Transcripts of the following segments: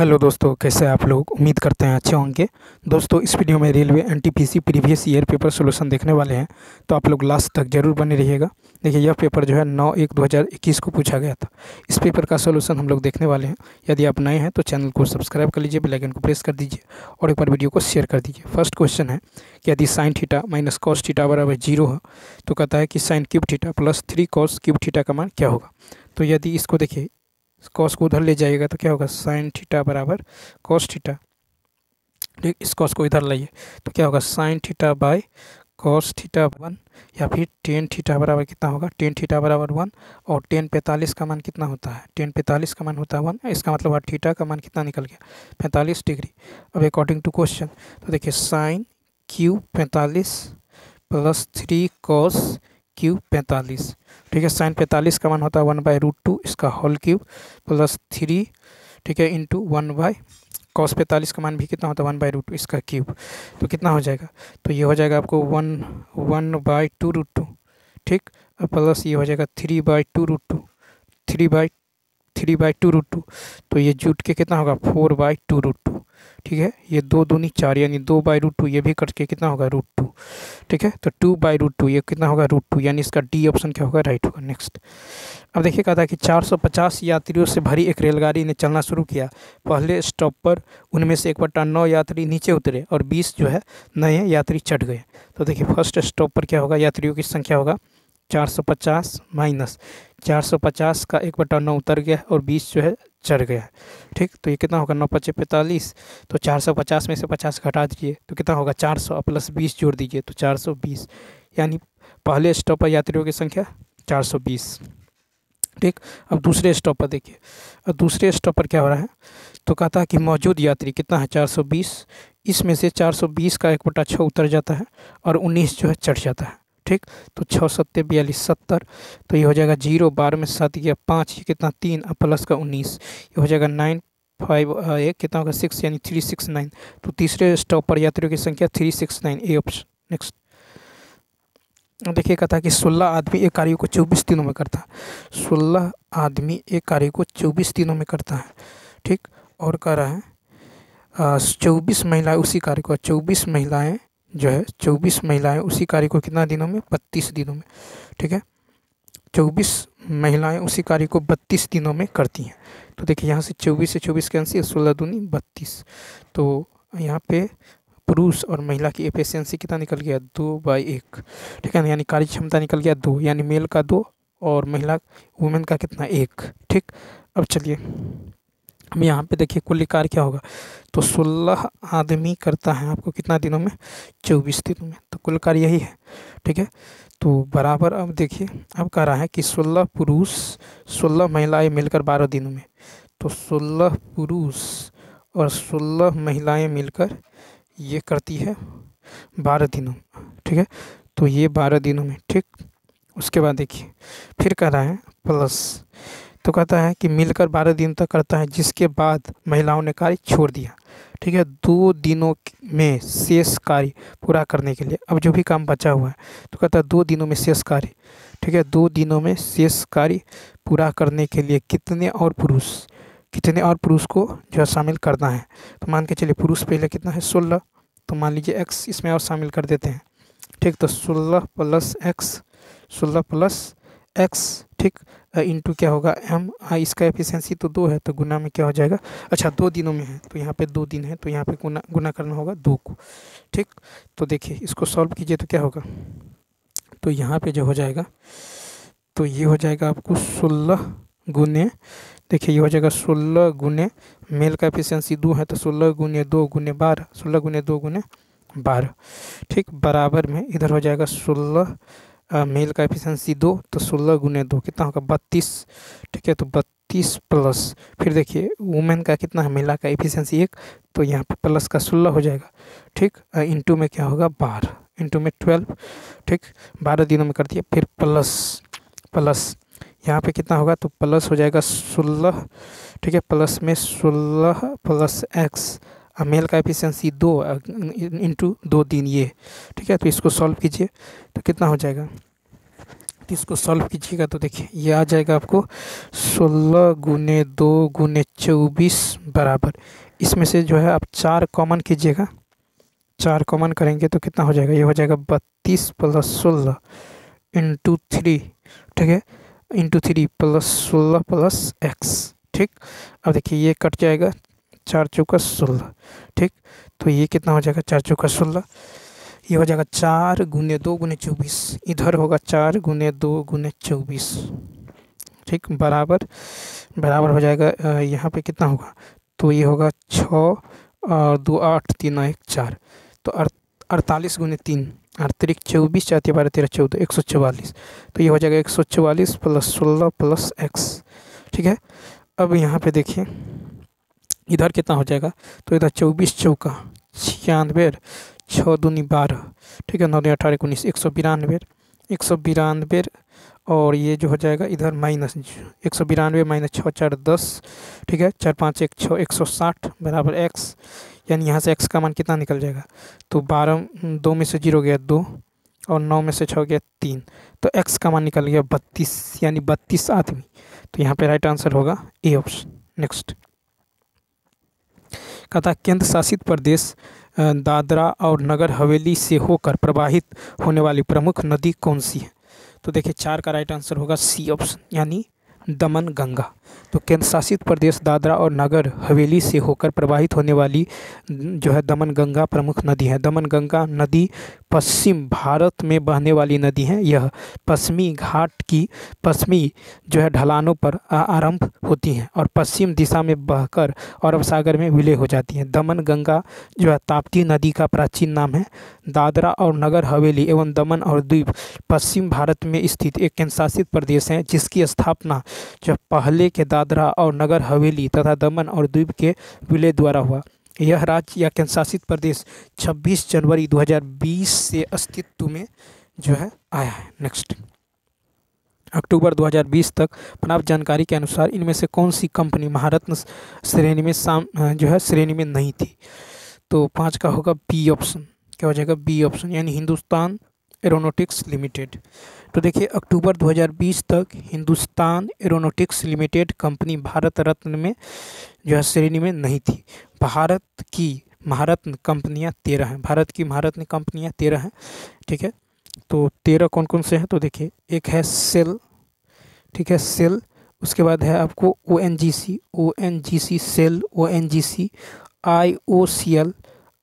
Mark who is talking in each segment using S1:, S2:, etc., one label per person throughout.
S1: Hello दोस्तों, कैसे हैं आप लोग। उम्मीद करते हैं अच्छे होंगे। दोस्तों, इस वीडियो में railway NTPC previous year paper solution देखने वाले हैं, तो आप लोग लास्ट तक जरूर बने रहिएगा। देखिए, यह पेपर जो है 9/1/2021 को पूछा गया था। इस पेपर का सॉल्यूशन हम लोग देखने वाले हैं। यदि आप नए हैं तो चैनल को सब्सक्राइब कर लीजिए, बेल आइकन को प्रेस कर दीजिए और एक बार वीडियो को शेयर कर दीजिए। फर्स्ट क्वेश्चन है कि यदि sine theta minus cos theta बराबर 0 है तो कहता है कि sine cube theta plus 3 cos cube theta का मान क्या होगा। तो यदि इसको देखिए, कॉस को उधर ले जाइएगा तो क्या होगा, साइन थीटा बराबर कॉस थीटा। ठीक, इस कॉस को इधर लाइए तो क्या होगा, sine theta by cos theta 1, या फिर टेन थीटा बराबर कितना होगा, टेन थीटा बराबर 1। और टेन 45 का मान कितना होता है, टेन 45 का मान होता है 1। इसका मतलब थीटा का मान कितना निकल गया, 45 डिग्री। अब अकॉर्डिंग टू क्वेश्चन तो देखिए, sine cube 45 plus 3 cos cube 45। ठीक है, साइन 45 का मान होता है 1/√2 इसका होल क्यूब प्लस 3, ठीक है, इंटू 1 कॉस 45 का मान भी कितना होता है 1/√2 इसका क्यूब। तो कितना हो जाएगा, तो ये हो जाएगा आपको 1/2√2। ठीक, अब प्लस ये हो जाएगा 3/2√2, 3/2√2। तो ये जुट के कितना होगा 4/2√2। ठीक है, ये 2 दूनी 4 यानी 2/√2, ये भी कट के कितना होगा √2। ठीक है, तो 2/√2 ये कितना होगा √2, यानी इसका डी ऑप्शन क्या होगा, राइट होगा। नेक्स्ट, अब देखिए, कहा था कि 450 यात्रियों से भरी एक रेलगाड़ी ने चलना शुरू किया। पहले स्टॉप पर उनमें से 1/9 यात्री नीचे उतरे और 20 जो है नए यात्री चढ़ गए। तो देखिए, फर्स्ट स्टॉप पर क्या होगा, यात्रियों की संख्या होगा 450 माइनस 450 का 1/9 उतर गया और 20 जो है चढ़ गया। ठीक, तो ये कितना होगा, 9×5 = 45। तो 450 में से 50 घटा दीजिए तो कितना होगा 400 प्लस 20 जोड़ दीजिए तो 420, यानी पहले स्टॉप पर यात्रियों की संख्या 420। ठीक, अब दूसरे स्टॉप पर देखिए, अब दूसरे स्टॉप पर क्या हो रहा है, तो कहता है कि मौजूद यात्री कितना है 420, इसमें से 420 का 1/6 उतर जाता है और 19 जो है चढ़ जाता है। ठीक, तो 6 7 42 70, तो ये हो जाएगा 0, 12 में 7 गया 5, ये कितना 3 प्लस का 19, ये हो जाएगा 9 5 1 कितना होगा 6 यानी 369। तो तीसरे स्टॉप पर यात्रियों की संख्या 369, ए ऑप्शन। नेक्स्ट, देखिए, कहता है कि 16 आदमी एक कार्य को 24 दिनों में करता है। 16 आदमी एक कार्य को 24 दिनों में करता है। ठीक, और कह रहा है 24 महिलाएं उसी कार्य को, 24 महिलाएं जो है 24 महिलाएं उसी कार्य को कितना दिनों में, 32 दिनों में। ठीक है, 24 महिलाएं उसी कार्य को 32 दिनों में करती हैं। तो देखिए, यहाँ से 24 से 24 कैंसिल, 16 दूनी 32। तो यहाँ पे पुरुष और महिला की एफिशिएंसी कितना निकल गया, 2/1। ठीक है, यानी कार्य क्षमता निकल गया 2, यानी मेल का 2 और महिला वुमेन का कितना 1। ठीक, अब चलिए, अब यहाँ पे देखिए कुल कार्य क्या होगा, तो 16 आदमी करता है आपको कितना दिनों में, 24 दिनों में। तो कुल कार्य यही है। ठीक है, तो बराबर, अब देखिए, अब कह रहा है कि 16 पुरुष 16 महिलाएं मिलकर 12 दिनों में। तो 16 पुरुष और 16 महिलाएं मिलकर ये करती है 12 दिनों में। ठीक है, तो ये 12 दिनों में। ठीक, उसके बाद देखिए, फिर कह रहा है प्लस, तो कहता है कि मिलकर 12 दिन तक करता है, जिसके बाद महिलाओं ने कार्य छोड़ दिया। ठीक है, 2 दिनों में शेष कार्य पूरा करने के लिए, अब जो भी काम बचा हुआ है तो कहता है 2 दिनों में शेष कार्य। ठीक है, 2 दिनों में शेष कार्य पूरा करने के लिए कितने और पुरुष को जो है शामिल करना है। तो मान के चलिए, पुरुष पहले कितना है 16, तो मान लीजिए एक्स इसमें और शामिल कर देते हैं। ठीक, तो 16 प्लस एक्स, ठीक, इंटू क्या होगा एम। इसका एफिशिएंसी तो 2 है तो गुना में क्या हो जाएगा, अच्छा 2 दिनों में है तो यहाँ पे 2 दिन है तो यहाँ पे गुना करना होगा 2 को। ठीक, तो देखिए, इसको सॉल्व कीजिए तो क्या होगा, तो यहाँ पे जो हो जाएगा, तो ये हो जाएगा आपको 16 गुने, देखिए ये हो जाएगा 16 गुने, मेल का एफिशिएंसी 2 है तो 16 गुने 2 गुने 12, 16 गुने 2 गुने 12। ठीक, बराबर में इधर हो जाएगा 16 मेल का एफिशिएंसी 2, तो 16 गुने 2 कितना होगा 32। ठीक है, तो 32 प्लस, फिर देखिए वुमेन का कितना है, महिला का एफिशिएंसी 1, तो यहाँ पे प्लस का 16 हो जाएगा। ठीक, इंटू में क्या होगा 12, इंटू में 12। ठीक, 12 दिनों में कर दिया, फिर प्लस यहाँ पे कितना होगा, तो प्लस हो जाएगा 16। ठीक है, प्लस में 16 प्लस एक्स, मेल का एफिशिएंसी 2 इंटू 2 दिन ये। ठीक है, तो इसको सॉल्व कीजिए तो कितना हो जाएगा, तो इसको सॉल्व कीजिएगा तो देखिए ये आ जाएगा आपको 16 गुने 2 गुने 24 बराबर, इसमें से जो है आप 4 कॉमन कीजिएगा, 4 कॉमन करेंगे तो कितना हो जाएगा, ये हो जाएगा 32 प्लस 16 इंटू 3, ठीक है, इंटू 3 प्लस 16 प्लस एक्स, ठीक। अब देखिए ये कट जाएगा, 4 चौका 16, ठीक। तो ये कितना हो जाएगा, 4 चौका 16, ये हो जाएगा 4 गुने 2 गुने 24, इधर होगा 4 गुने 2 गुने 24, ठीक, बराबर बराबर हो जाएगा यहाँ पे कितना होगा, तो ये होगा 6 और 2 8 3 1 4, तो 48 गुने 3 अड़तिरिक 24 4 12 13 14 144, तो ये हो जाएगा 144 प्लस 16 प्लस एक्स, ठीक है। अब यहाँ पे देखिए इधर कितना हो जाएगा, तो इधर 24 चौका 96, 6 दूनी 12, ठीक है, 9 दूनी 18 19 192, 192, और ये जो हो जाएगा इधर माइनस 192 माइनस 6 4 10, ठीक है, 4 5 1 6 160 बराबर एक्स, यानी यहाँ से एक्स का मान कितना निकल जाएगा, तो 12 2 में से 0 गया 2 और 9 में से 6 गया 3, तो एक्स का मान निकल गया 32, यानी 32 आदमी। तो यहाँ पे राइट आंसर होगा ए ऑप्शन। नेक्स्ट कहता केंद्र शासित प्रदेश दादरा और नगर हवेली से होकर प्रवाहित होने वाली प्रमुख नदी कौन सी है, तो देखिए 4 का राइट आंसर होगा सी ऑप्शन, यानी दमन गंगा। तो केंद्र शासित प्रदेश दादरा और नगर हवेली से होकर प्रवाहित होने वाली जो है दमन गंगा प्रमुख नदी है। दमन गंगा नदी पश्चिम भारत में बहने वाली नदी है। यह पश्चिमी घाट की पश्चिमी जो है ढलानों पर आरंभ होती हैं और पश्चिम दिशा में बहकर अरब सागर में विलय हो जाती हैं। दमन गंगा जो है ताप्ती नदी का प्राचीन नाम है। दादरा और नगर हवेली एवं दमन और दीव पश्चिम भारत में स्थित एक केंद्र शासित प्रदेश है जिसकी स्थापना जो पहले के दादरा और नगर हवेली तथा दमन और दीव के विलय द्वारा हुआ। यह राज्य या केंद्र शासित प्रदेश 26 जनवरी 2020 से अस्तित्व में जो है आया है। नेक्स्ट अक्टूबर 2020 तक प्राप्त जानकारी के अनुसार इनमें से कौन सी कंपनी महारत्न श्रेणी में श्रेणी में नहीं थी, तो 5 का होगा बी ऑप्शन, क्या हो जाएगा बी ऑप्शन, यानी हिंदुस्तान एरोनॉटिक्स लिमिटेड। तो देखिए अक्टूबर 2020 तक Hindustan Aeronautics Limited company Bharat Ratna में जो है श्रेणी में नहीं थी। भारत की महारत्न कंपनियां 13 हैं, भारत की महारत्न कंपनियां 13 हैं, ठीक है। तो 13 कौन कौन से हैं, तो देखिए एक है सेल, ठीक है, सेल, उसके बाद है आपको ONGC सेल, ONGC,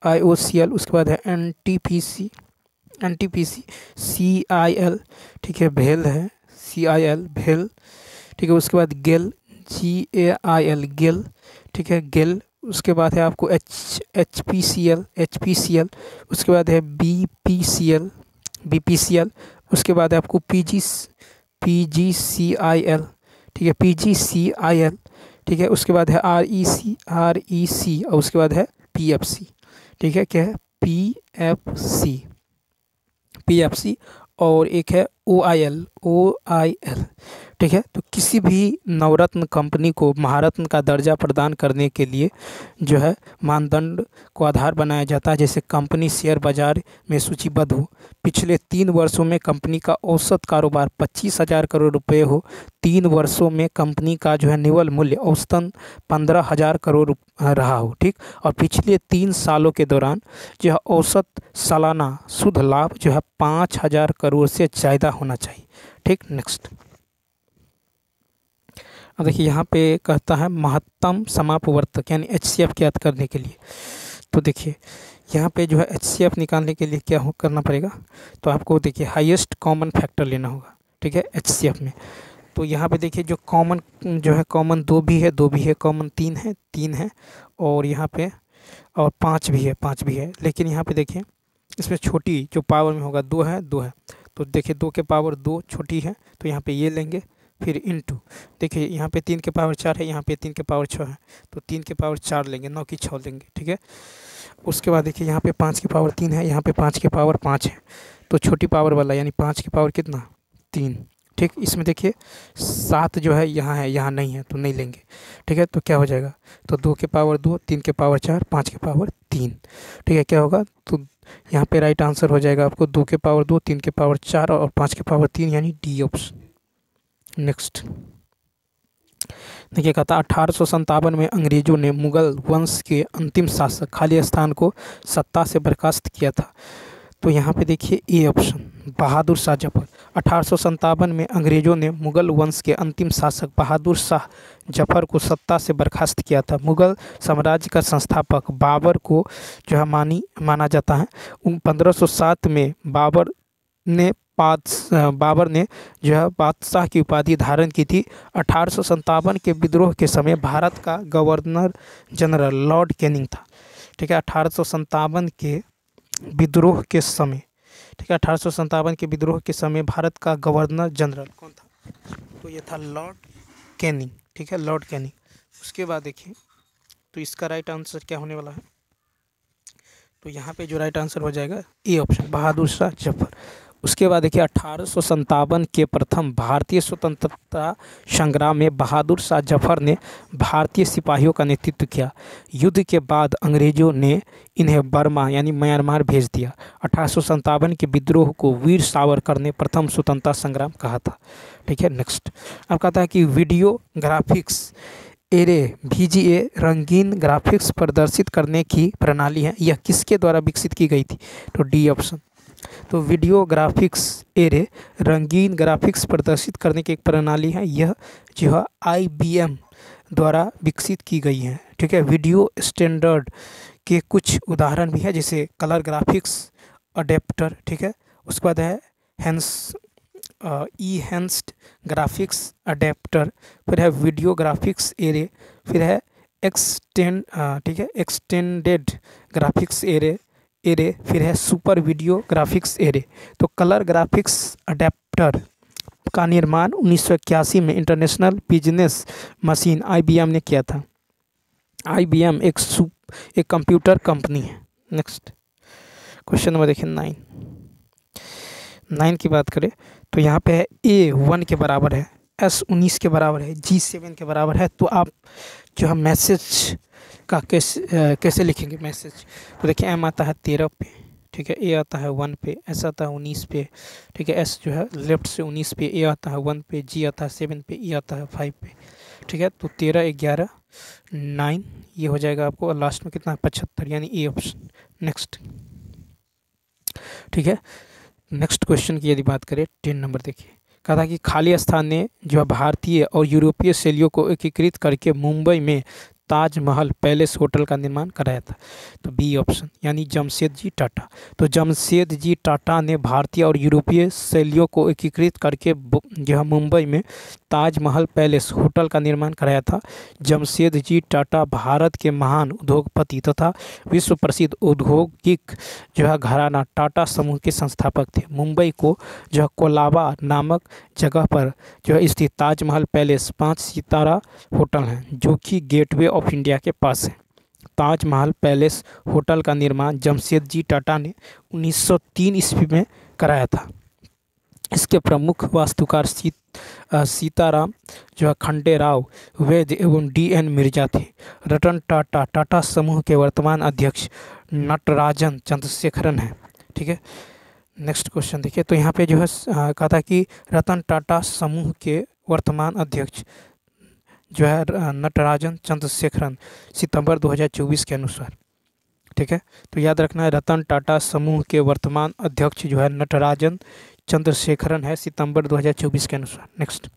S1: IOCL, उसके बाद है NTPC, CIL, ठीक है, भेल है CIL भेल, ठीक है, उसके बाद गेल GAIL गेल, ठीक है, गेल, उसके बाद है आपको HPCL, उसके बाद है BPCL, उसके बाद है आपको PGCIL, ठीक है, PGCIL, ठीक है, उसके बाद है REC और उसके बाद है PFC, ठीक है, क्या है PFC और एक है OIL, ठीक है। तो किसी भी नवरत्न कंपनी को महारत्न का दर्जा प्रदान करने के लिए जो है मानदंड को आधार बनाया जाता है, जैसे कंपनी शेयर बाजार में सूचीबद्ध हो, पिछले 3 वर्षों में कंपनी का औसत कारोबार 25,000 करोड़ रुपए हो, 3 वर्षों में कंपनी का जो है निवल मूल्य औसतन 15,000 करोड़ रहा हो, ठीक, और पिछले 3 सालों के दौरान जो है औसत सालाना शुद्ध लाभ जो है 5,000 करोड़ से ज़्यादा होना चाहिए, ठीक। नेक्स्ट अब देखिए यहाँ पे कहता है महत्तम समापवर्तक यानी HCF ज्ञात करने के लिए। तो देखिए यहाँ पे जो है HCF निकालने के लिए क्या करना पड़ेगा, तो आपको देखिए हाईएस्ट कॉमन फैक्टर लेना होगा, ठीक है, HCF में। तो यहाँ पे देखिए जो कॉमन जो है कॉमन 2 भी है, 2 भी है, कॉमन 3 है और यहाँ पे और 5 भी है, लेकिन यहाँ पे देखिए इसमें छोटी जो पावर में होगा 2 है, तो देखिए 2 के पावर 2 छोटी है, तो यहाँ पे ये लेंगे, फिर इनटू देखिए यहाँ पे 3 के पावर 4 है, यहाँ पे 3 के पावर 6 है, तो 3 के पावर 4 लेंगे, 9 की 6 लेंगे, ठीक है। उसके बाद देखिए यहाँ पे 5 की पावर 3 है, यहाँ पे 5 के पावर 5 है, तो छोटी पावर वाला यानी 5 की पावर कितना 3, ठीक, इसमें देखिए 7 जो है यहाँ है, यहाँ नहीं है तो नहीं लेंगे। ठीक है, तो क्या हो जाएगा, तो 2 के पावर 2, 3 के पावर 4, 5 के पावर 3। ठीक है, क्या होगा, तो यहाँ पे राइट आंसर हो जाएगा आपको 2 के पावर 2, 3 के पावर 4 और 5 के पावर 3, यानी डी ऑप्शन। नेक्स्ट देखिए, कहता 1857 में अंग्रेजों ने मुगल वंश के अंतिम शासक खालिस्तान को सत्ता से बर्खास्त किया था। तो यहाँ पे देखिए ए ऑप्शन, बहादुर शाह जफर। 1857 में अंग्रेजों ने मुगल वंश के अंतिम शासक बहादुर शाह जफर को सत्ता से बर्खास्त किया था। मुगल साम्राज्य का संस्थापक बाबर को जो है माना जाता है। 1507 में बाबर ने जो है बादशाह की उपाधि धारण की थी। 1857 के विद्रोह के समय भारत का गवर्नर जनरल लॉर्ड कैनिंग था। ठीक है, 1857 के विद्रोह के समय, ठीक है, 1857 के विद्रोह के समय भारत का गवर्नर जनरल कौन था, तो ये था लॉर्ड कैनिंग। ठीक है, लॉर्ड कैनिंग। उसके बाद देखिए, तो इसका राइट आंसर क्या होने वाला है, तो यहाँ पे जो राइट आंसर हो जाएगा ए ऑप्शन, बहादुर शाह जफर। उसके बाद देखिए 1857 के प्रथम भारतीय स्वतंत्रता संग्राम में बहादुर शाह जफर ने भारतीय सिपाहियों का नेतृत्व किया। युद्ध के बाद अंग्रेजों ने इन्हें बर्मा यानी म्यांमार भेज दिया। 1857 के विद्रोह को वीर सावरकर ने प्रथम स्वतंत्रता संग्राम कहा था। ठीक है, नेक्स्ट अब कहता है कि वीडियो ग्राफिक्स एरे VGA रंगीन ग्राफिक्स प्रदर्शित करने की प्रणाली है, यह किसके द्वारा विकसित की गई थी, तो डी ऑप्शन। तो वीडियो ग्राफिक्स एरे रंगीन ग्राफिक्स प्रदर्शित करने की एक प्रणाली है, यह जो है IBM द्वारा विकसित की गई है। ठीक है, वीडियो स्टैंडर्ड के कुछ उदाहरण भी है, जैसे कलर ग्राफिक्स अडेप्टर। ठीक है, उसके बाद है एनहांस्ड ग्राफिक्स अडेप्टर, फिर है वीडियो ग्राफिक्स एरे, फिर है एक्सटेंडेड ग्राफिक्स एरे, फिर है सुपर वीडियो ग्राफिक्स एरे। तो कलर ग्राफिक्स अडेप्टर का निर्माण 1981 में इंटरनेशनल बिजनेस मशीन IBM ने किया था। IBM एक कंप्यूटर कंपनी है। नेक्स्ट क्वेश्चन नंबर देखिए 9 की बात करें तो यहाँ पे है A1 के बराबर है, S19 के बराबर है, G7 के बराबर है। तो आप जो है मैसेज का कैसे लिखेंगे मैसेज, तो देखिए M आता है 13 पे, ठीक है, A आता है 1 पे, S आता है 19 पे, ठीक है, S जो है लेफ्ट से 19 पे, A आता है 1 पे, G आता है 7 पे, E आता है 5 पे। ठीक है, तो 13, 11, 9 ये हो जाएगा आपको, और लास्ट में कितना 75, यानी ए ऑप्शन। नेक्स्ट ठीक है, नेक्स्ट क्वेश्चन की यदि बात करें 10 नंबर देखिए, कहा था कि खालिस्तान ने जो है भारतीय और यूरोपीय शैलियों को एकीकृत करके मुंबई में ताजमहल पैलेस होटल का निर्माण कराया था। तो बी ऑप्शन, यानी जमशेदजी टाटा। तो जमशेदजी टाटा ने भारतीय और यूरोपीय शैलियों को एकीकृत करके जो है मुंबई में ताजमहल पैलेस होटल का निर्माण कराया था। जमशेदजी टाटा भारत के महान उद्योगपति तथा विश्व प्रसिद्ध औद्योगिक जो है घराना टाटा समूह के संस्थापक थे। मुंबई को जो है कोलाबा नामक जगह पर जो है स्थित ताजमहल पैलेस 5 सितारा होटल है, जो कि गेटवे ऑफ इंडिया के पास है। ताजमहल पैलेस होटल का निर्माण जमशेदजी टाटा ने 1903 ईस्वी में कराया था। इसके प्रमुख वास्तुकार सीताराम जो है खंडेराव वैद्य एवं DN मिर्जा थे। रतन टाटा टाटा समूह के वर्तमान अध्यक्ष नटराजन चंद्रशेखरन हैं। ठीक है, नेक्स्ट क्वेश्चन देखिए, तो यहाँ पे जो है कहा था कि रतन टाटा समूह के वर्तमान अध्यक्ष जो है नटराजन चंद्रशेखरन सितंबर 2024 के अनुसार। ठीक है, तो याद रखना है रतन टाटा समूह के वर्तमान अध्यक्ष जो है नटराजन चंद्रशेखरन है सितंबर 2024 के अनुसार। नेक्स्ट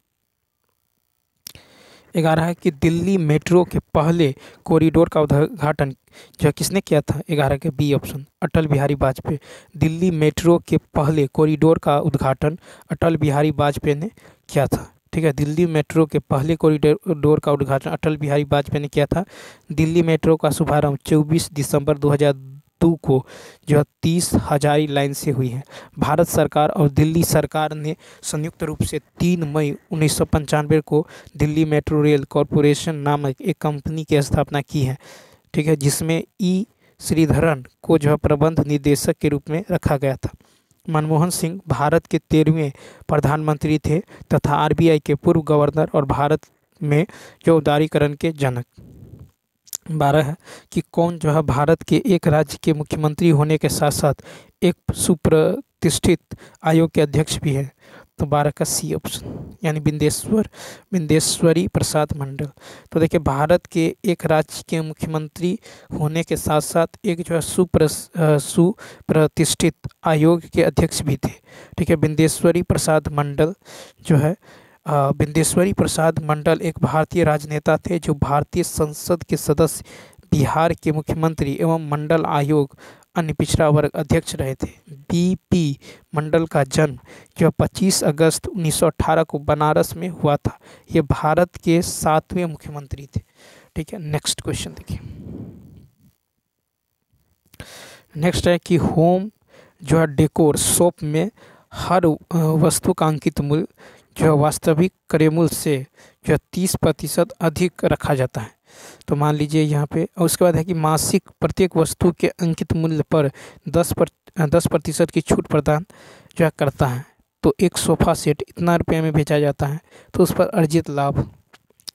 S1: 11 है कि दिल्ली मेट्रो के पहले कॉरिडोर का उद्घाटन जो है किसने किया था, 11 के B option, Atal Bihari Vajpayee. Delhi metro के पहले कॉरिडोर का उद्घाटन अटल बिहारी वाजपेयी ने किया था। ठीक है, दिल्ली मेट्रो के पहले कॉरिडोर का उद्घाटन अटल बिहारी वाजपेयी ने किया था। दिल्ली मेट्रो का शुभारंभ 24 दिसंबर 2002 को जो है 30 हजारी लाइन से हुई है। भारत सरकार और दिल्ली सरकार ने संयुक्त रूप से 3 मई 1995 को दिल्ली मेट्रो रेल कॉरपोरेशन नामक एक कंपनी की स्थापना की है। ठीक है, जिसमें E श्रीधरन को जो है प्रबंध निदेशक के रूप में रखा गया था। मनमोहन सिंह भारत के 13वें प्रधानमंत्री थे तथा आरबीआई के पूर्व गवर्नर और भारत में जो उदारीकरण के जनक। 12 है कि कौन जो है भारत के एक राज्य के मुख्यमंत्री होने के साथ साथ एक सुप्रतिष्ठित आयोग के अध्यक्ष भी है। तो 12 का सी ऑप्शन यानी बिंदेश्वरी प्रसाद मंडल। तो देखिए भारत के एक राज्य के मुख्यमंत्री होने के साथ साथ एक जो है सुप्रतिष्ठित आयोग के अध्यक्ष भी थे। ठीक है, बिंदेश्वरी प्रसाद मंडल जो है बिंदेश्वरी प्रसाद मंडल एक भारतीय राजनेता थे जो भारतीय संसद के सदस्य, बिहार के मुख्यमंत्री एवं मंडल आयोग अन्य पिछड़ा वर्ग अध्यक्ष रहे थे। बीपी मंडल का जन्म जो 25 अगस्त 1918 को बनारस में हुआ था। ये भारत के 7वें मुख्यमंत्री थे। ठीक है, नेक्स्ट क्वेश्चन देखिए। नेक्स्ट है कि होम जो है डेकोर शॉप में हर वस्तु का अंकित मूल्य जो है वास्तविक क्रय मूल्य से जो है 30% अधिक रखा जाता है। तो मान लीजिए यहाँ पे, और उसके बाद है कि मासिक प्रत्येक वस्तु के अंकित मूल्य पर 10% की छूट प्रदान जो है करता है। तो एक सोफ़ा सेट इतना रुपये में बेचा जाता है तो उस पर अर्जित लाभ।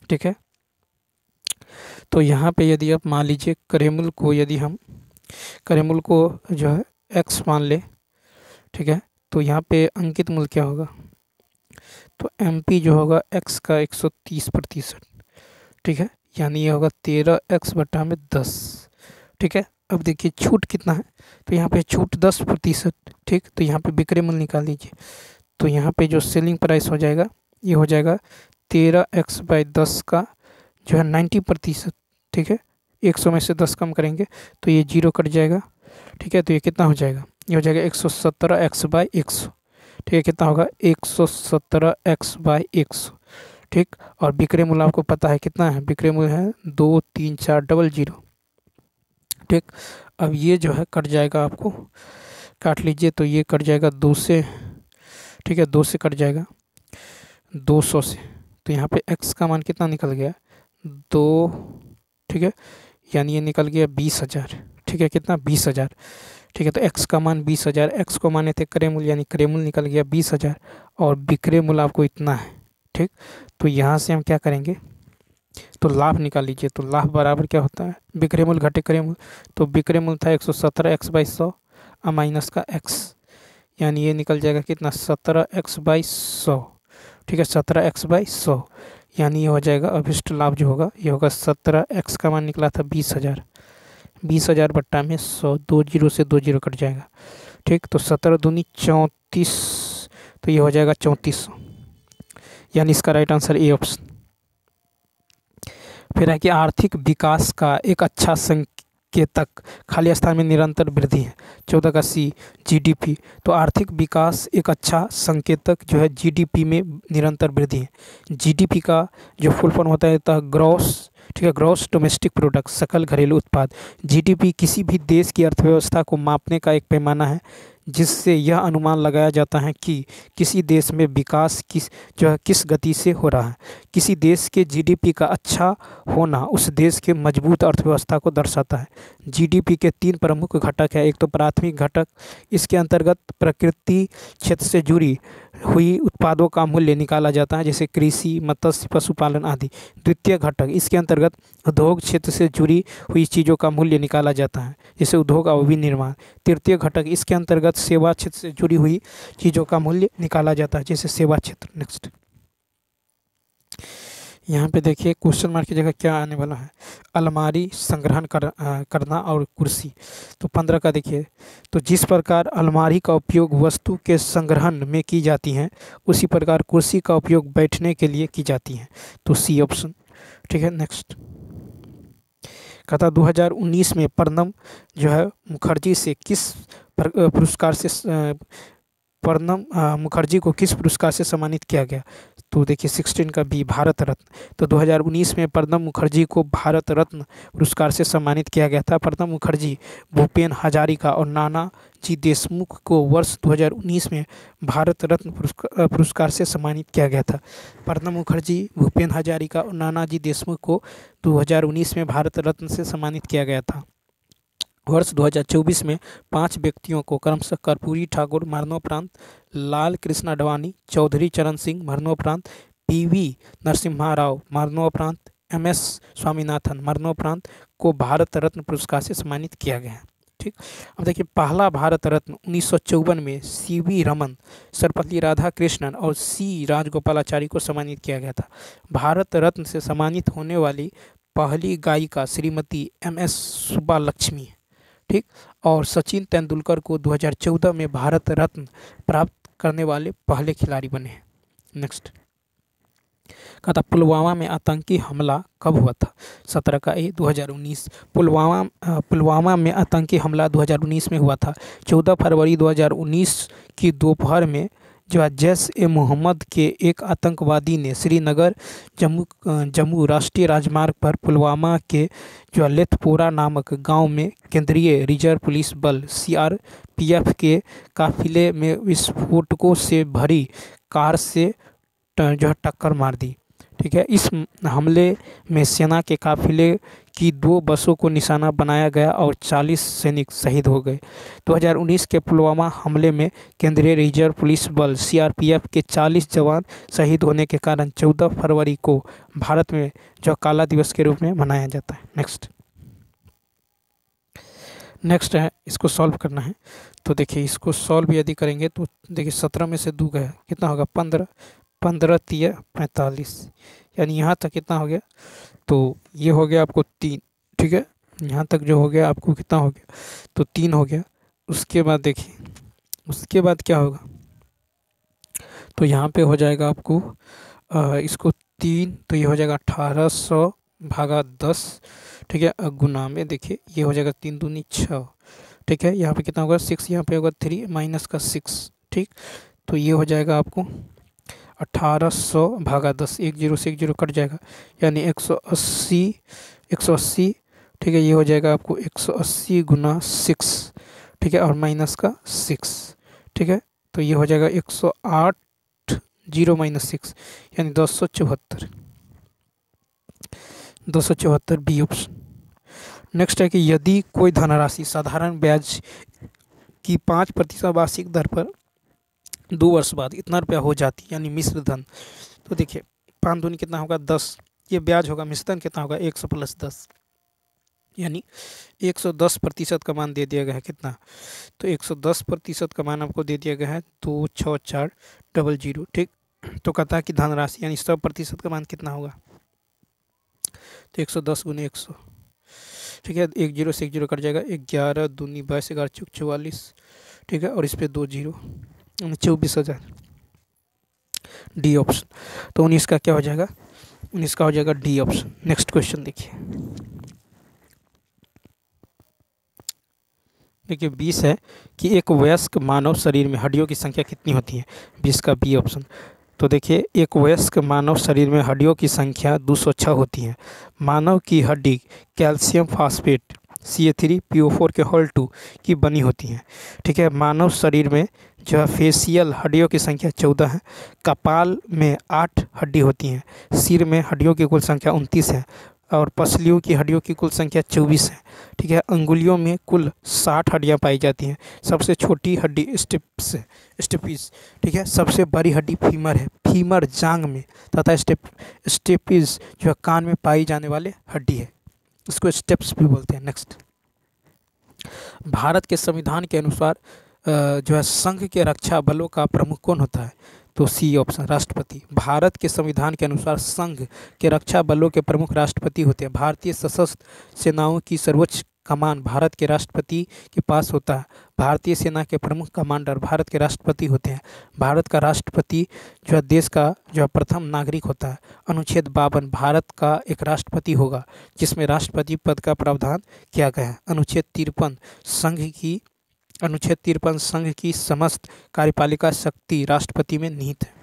S1: ठीक है, तो यहाँ पे यदि आप मान लीजिए क्रय मूल्य को, यदि हम क्रय मूल्य को जो है x मान ले, ठीक है, तो यहाँ पे अंकित मूल्य क्या होगा, तो MP जो होगा x का 130%। ठीक है, यानी ये होगा 13x/10। ठीक है, अब देखिए छूट कितना है, तो यहाँ पे छूट 10%। ठीक, तो यहाँ पे विक्रय मूल्य निकाल लीजिए। तो यहाँ पे जो सेलिंग प्राइस हो जाएगा ये हो जाएगा 13x/10 का जो है 90%। ठीक है, 100 में से 10 कम करेंगे तो ये 0 कट जाएगा। ठीक है, तो ये कितना हो जाएगा, ये हो जाएगा 117x/100। ठीक है, कितना होगा 117x/100। ठीक, और विक्रय मूल्य आपको पता है कितना है, विक्रय मूल्य है 23400। ठीक, अब ये जो है कट जाएगा, आपको काट लीजिए तो ये कट जाएगा 2 से। ठीक है, 2 से कट जाएगा 200 से, तो यहाँ पे x का मान कितना निकल गया 2। ठीक है, यानी ये निकल गया 20,000। ठीक है, कितना 20,000। ठीक है, तो x का मान 20,000, x को माने थे क्रय मूल्य, यानी क्रय मूल्य निकल गया 20,000 और विक्रय मूल्य आपको इतना है। ठीक, तो यहाँ से हम क्या करेंगे, तो लाभ निकाल लीजिए। तो लाभ बराबर क्या होता है, विक्रय मूल्य घटे क्रय मूल्य। तो विक्रय मूल्य था 117x/100 माइनस का x, यानी ये निकल जाएगा कितना 17x/100। ठीक है, 17x/100, यानी ये हो जाएगा अभिष्ट लाभ जो होगा ये होगा 17x का मान निकला था 20,000, 20,000 बट्टा में 100, 2 0 से 2 0 कट जाएगा। ठीक, तो 17 दूनी 34, तो ये हो जाएगा 3400, यानी इसका राइट आंसर ए ऑप्शन। फिर है कि आर्थिक विकास का एक अच्छा संकेतक खाली स्थान में निरंतर वृद्धि है। 14 का सी GDP। तो आर्थिक विकास एक अच्छा संकेतक जो है GDP में निरंतर वृद्धि है। GDP का जो फुल फॉर्म होता है ग्रॉस, ठीक है, ग्रॉस डोमेस्टिक प्रोडक्ट, सकल घरेलू उत्पाद। GDP किसी भी देश की अर्थव्यवस्था को मापने का एक पैमाना है जिससे यह अनुमान लगाया जाता है कि किसी देश में विकास किस गति से हो रहा है। किसी देश के GDP का अच्छा होना उस देश के मजबूत अर्थव्यवस्था को दर्शाता है। GDP के 3 प्रमुख घटक है। एक तो प्राथमिक घटक, इसके अंतर्गत प्रकृति क्षेत्र से जुड़ी हुई उत्पादों का मूल्य निकाला जाता है, जैसे कृषि, मत्स्य, पशुपालन आदि। द्वितीय घटक, इसके अंतर्गत उद्योग क्षेत्र से जुड़ी हुई चीज़ों का मूल्य निकाला जाता है, जैसे उद्योग और विनिर्माण। तृतीय घटक, इसके अंतर्गत सेवा क्षेत्र से जुड़ी हुई चीज़ों का मूल्य निकाला जाता है, जैसे सेवा क्षेत्र। नेक्स्ट, यहाँ पे देखिए क्वेश्चन मार्क की जगह क्या आने वाला है, अलमारी संग्रहण करना और कुर्सी। तो 15 का देखिए, तो जिस प्रकार अलमारी का उपयोग वस्तु के संग्रहण में की जाती है उसी प्रकार कुर्सी का उपयोग बैठने के लिए की जाती है। तो सी ऑप्शन। ठीक है, नेक्स्ट कहता 2019 में प्रणब जो है मुखर्जी से किस पुरस्कार से प्रणब मुखर्जी को किस पुरस्कार से सम्मानित किया गया। तो देखिए 16 का बी, भारत रत्न। तो 2019 में प्रणब मुखर्जी को भारत रत्न पुरस्कार से सम्मानित किया गया था। प्रणब मुखर्जी भूपेन हजारिका और नानाजी देशमुख को वर्ष 2019 में भारत रत्न पुरस्कार से सम्मानित किया गया था। प्रणब मुखर्जी, भूपेन हजारिका और नानाजी देशमुख को 2019 में भारत रत्न से सम्मानित किया गया था। वर्ष 2024 में 5 व्यक्तियों को क्रमशः कर्पूरी ठाकुर मरणोपरांत, लाल कृष्ण अडवाणी, चौधरी चरण सिंह मरणोपरांत, पीवी नरसिम्हा राव मरणोपरांत, एमएस स्वामीनाथन मरणोपरांत को भारत रत्न पुरस्कार से सम्मानित किया गया है। ठीक, अब देखिए पहला भारत रत्न 1954 में सीवी रमन, सर्वपल्ली राधाकृष्णन और सी राजगोपालाचारी को सम्मानित किया गया था। भारत रत्न से सम्मानित होने वाली पहली गायिका श्रीमती एमएस सुब्बालक्ष्मी है। ठीक, और सचिन तेंदुलकर को 2014 में भारत रत्न प्राप्त करने वाले पहले खिलाड़ी बने हैं। नेक्स्ट कहा था पुलवामा में आतंकी हमला कब हुआ था? 17 का ए 2019। पुलवामा में आतंकी हमला 2019 में हुआ था। 14 फरवरी 2019 की दोपहर में जो है जैश ए मोहम्मद के एक आतंकवादी ने श्रीनगर जम्मू राष्ट्रीय राजमार्ग पर पुलवामा के जो लेथपोरा नामक गांव में केंद्रीय रिजर्व पुलिस बल सीआरपीएफ के काफिले में विस्फोटकों से भरी कार से जो है टक्कर मार दी। ठीक है, इस हमले में सेना के काफिले की 2 बसों को निशाना बनाया गया और 40 सैनिक शहीद हो गए। 2019 के पुलवामा हमले में केंद्रीय रिजर्व पुलिस बल सीआरपीएफ के 40 जवान शहीद होने के कारण 14 फरवरी को भारत में जो काला दिवस के रूप में मनाया जाता है। नेक्स्ट है, इसको सॉल्व करना है। तो देखिए इसको सॉल्व यदि करेंगे तो देखिए 17 में से 2 गया कितना होगा 15, 15 3 45, यानी यहाँ तक कितना हो गया, तो ये हो गया आपको 3। ठीक है, यहाँ तक जो हो गया आपको कितना हो गया, तो 3 हो गया। उसके बाद देखिए उसके बाद क्या होगा, तो यहाँ पे हो जाएगा आपको इसको 3, तो ये हो जाएगा 1800 भागा 10। ठीक है, गुना में देखिए ये हो जाएगा 3 दूनी 6। ठीक है, यहाँ पे कितना होगा 6, यहाँ पे होगा 3 माइनस का 6। ठीक, तो ये हो जाएगा आपको 1800 भागा 10, 1 0 से 1 0 कट जाएगा, यानी 180। ठीक है, ये हो जाएगा आपको 180 गुना 6। ठीक है, और माइनस का 6। ठीक है, तो ये हो जाएगा 108 0 माइनस 6, यानी 274 बी ऑप्शन। नेक्स्ट है कि यदि कोई धनराशि साधारण ब्याज की 5% वार्षिक दर पर 2 वर्ष बाद इतना रुपया हो जाती, यानी मिश्र धन, तो देखिए 5 दूनी कितना होगा 10, ये ब्याज होगा, मिश्र धन कितना होगा 100 + 10, यानी 110% का मान दे दिया गया है। कितना, तो 110% का मान आपको दे दिया गया है 26400। ठीक, तो कहता है कि धनराशि यानी 100% का मान कितना होगा, तो 110 × 100। ठीक है, 1 0 से 1 0 कट जाएगा, 11 दूनी 22, 11 चौक 44। ठीक है, और इस पे 2 0, 24,000 डी ऑप्शन। तो 19 का क्या हो जाएगा, 19 का हो जाएगा डी ऑप्शन। नेक्स्ट क्वेश्चन देखिए 20 है कि एक वयस्क मानव शरीर में हड्डियों की संख्या कितनी होती है, 20 का बी ऑप्शन। तो देखिए एक वयस्क मानव शरीर में हड्डियों की संख्या 206 होती है। मानव की हड्डी कैल्शियम फास्फेट Ca3PO4 के होल 2 की बनी होती है। ठीक है, मानव शरीर में जो है फेशियल हड्डियों की संख्या 14 है। कपाल में 8 हड्डी होती हैं। सिर में हड्डियों की कुल संख्या 29 है और पसलियों की हड्डियों की कुल संख्या 24 है। ठीक है, अंगुलियों में कुल 60 हड्डियां पाई जाती हैं। सबसे छोटी हड्डी स्टेपिस। ठीक है, सबसे बड़ी हड्डी फीमर है, फीमर जांग में, तथा स्टेपिस जो है कान में पाई जाने वाले हड्डी है, इसको स्टेप्स भी बोलते हैं। नेक्स्ट, भारत के संविधान के अनुसार जो है संघ के रक्षा बलों का प्रमुख कौन होता है, तो सी ऑप्शन राष्ट्रपति। भारत के संविधान के अनुसार संघ के रक्षा बलों के प्रमुख राष्ट्रपति होते हैं। भारतीय सशस्त्र सेनाओं की सर्वोच्च कमान भारत के राष्ट्रपति के पास होता है। भारतीय सेना के प्रमुख कमांडर भारत के राष्ट्रपति होते हैं। भारत का राष्ट्रपति जो है देश का जो है प्रथम नागरिक होता है। अनुच्छेद 52 भारत का एक राष्ट्रपति होगा जिसमें राष्ट्रपति पद का प्रावधान किया गया है। अनुच्छेद 53 संघ की समस्त कार्यपालिका शक्ति राष्ट्रपति में निहित है।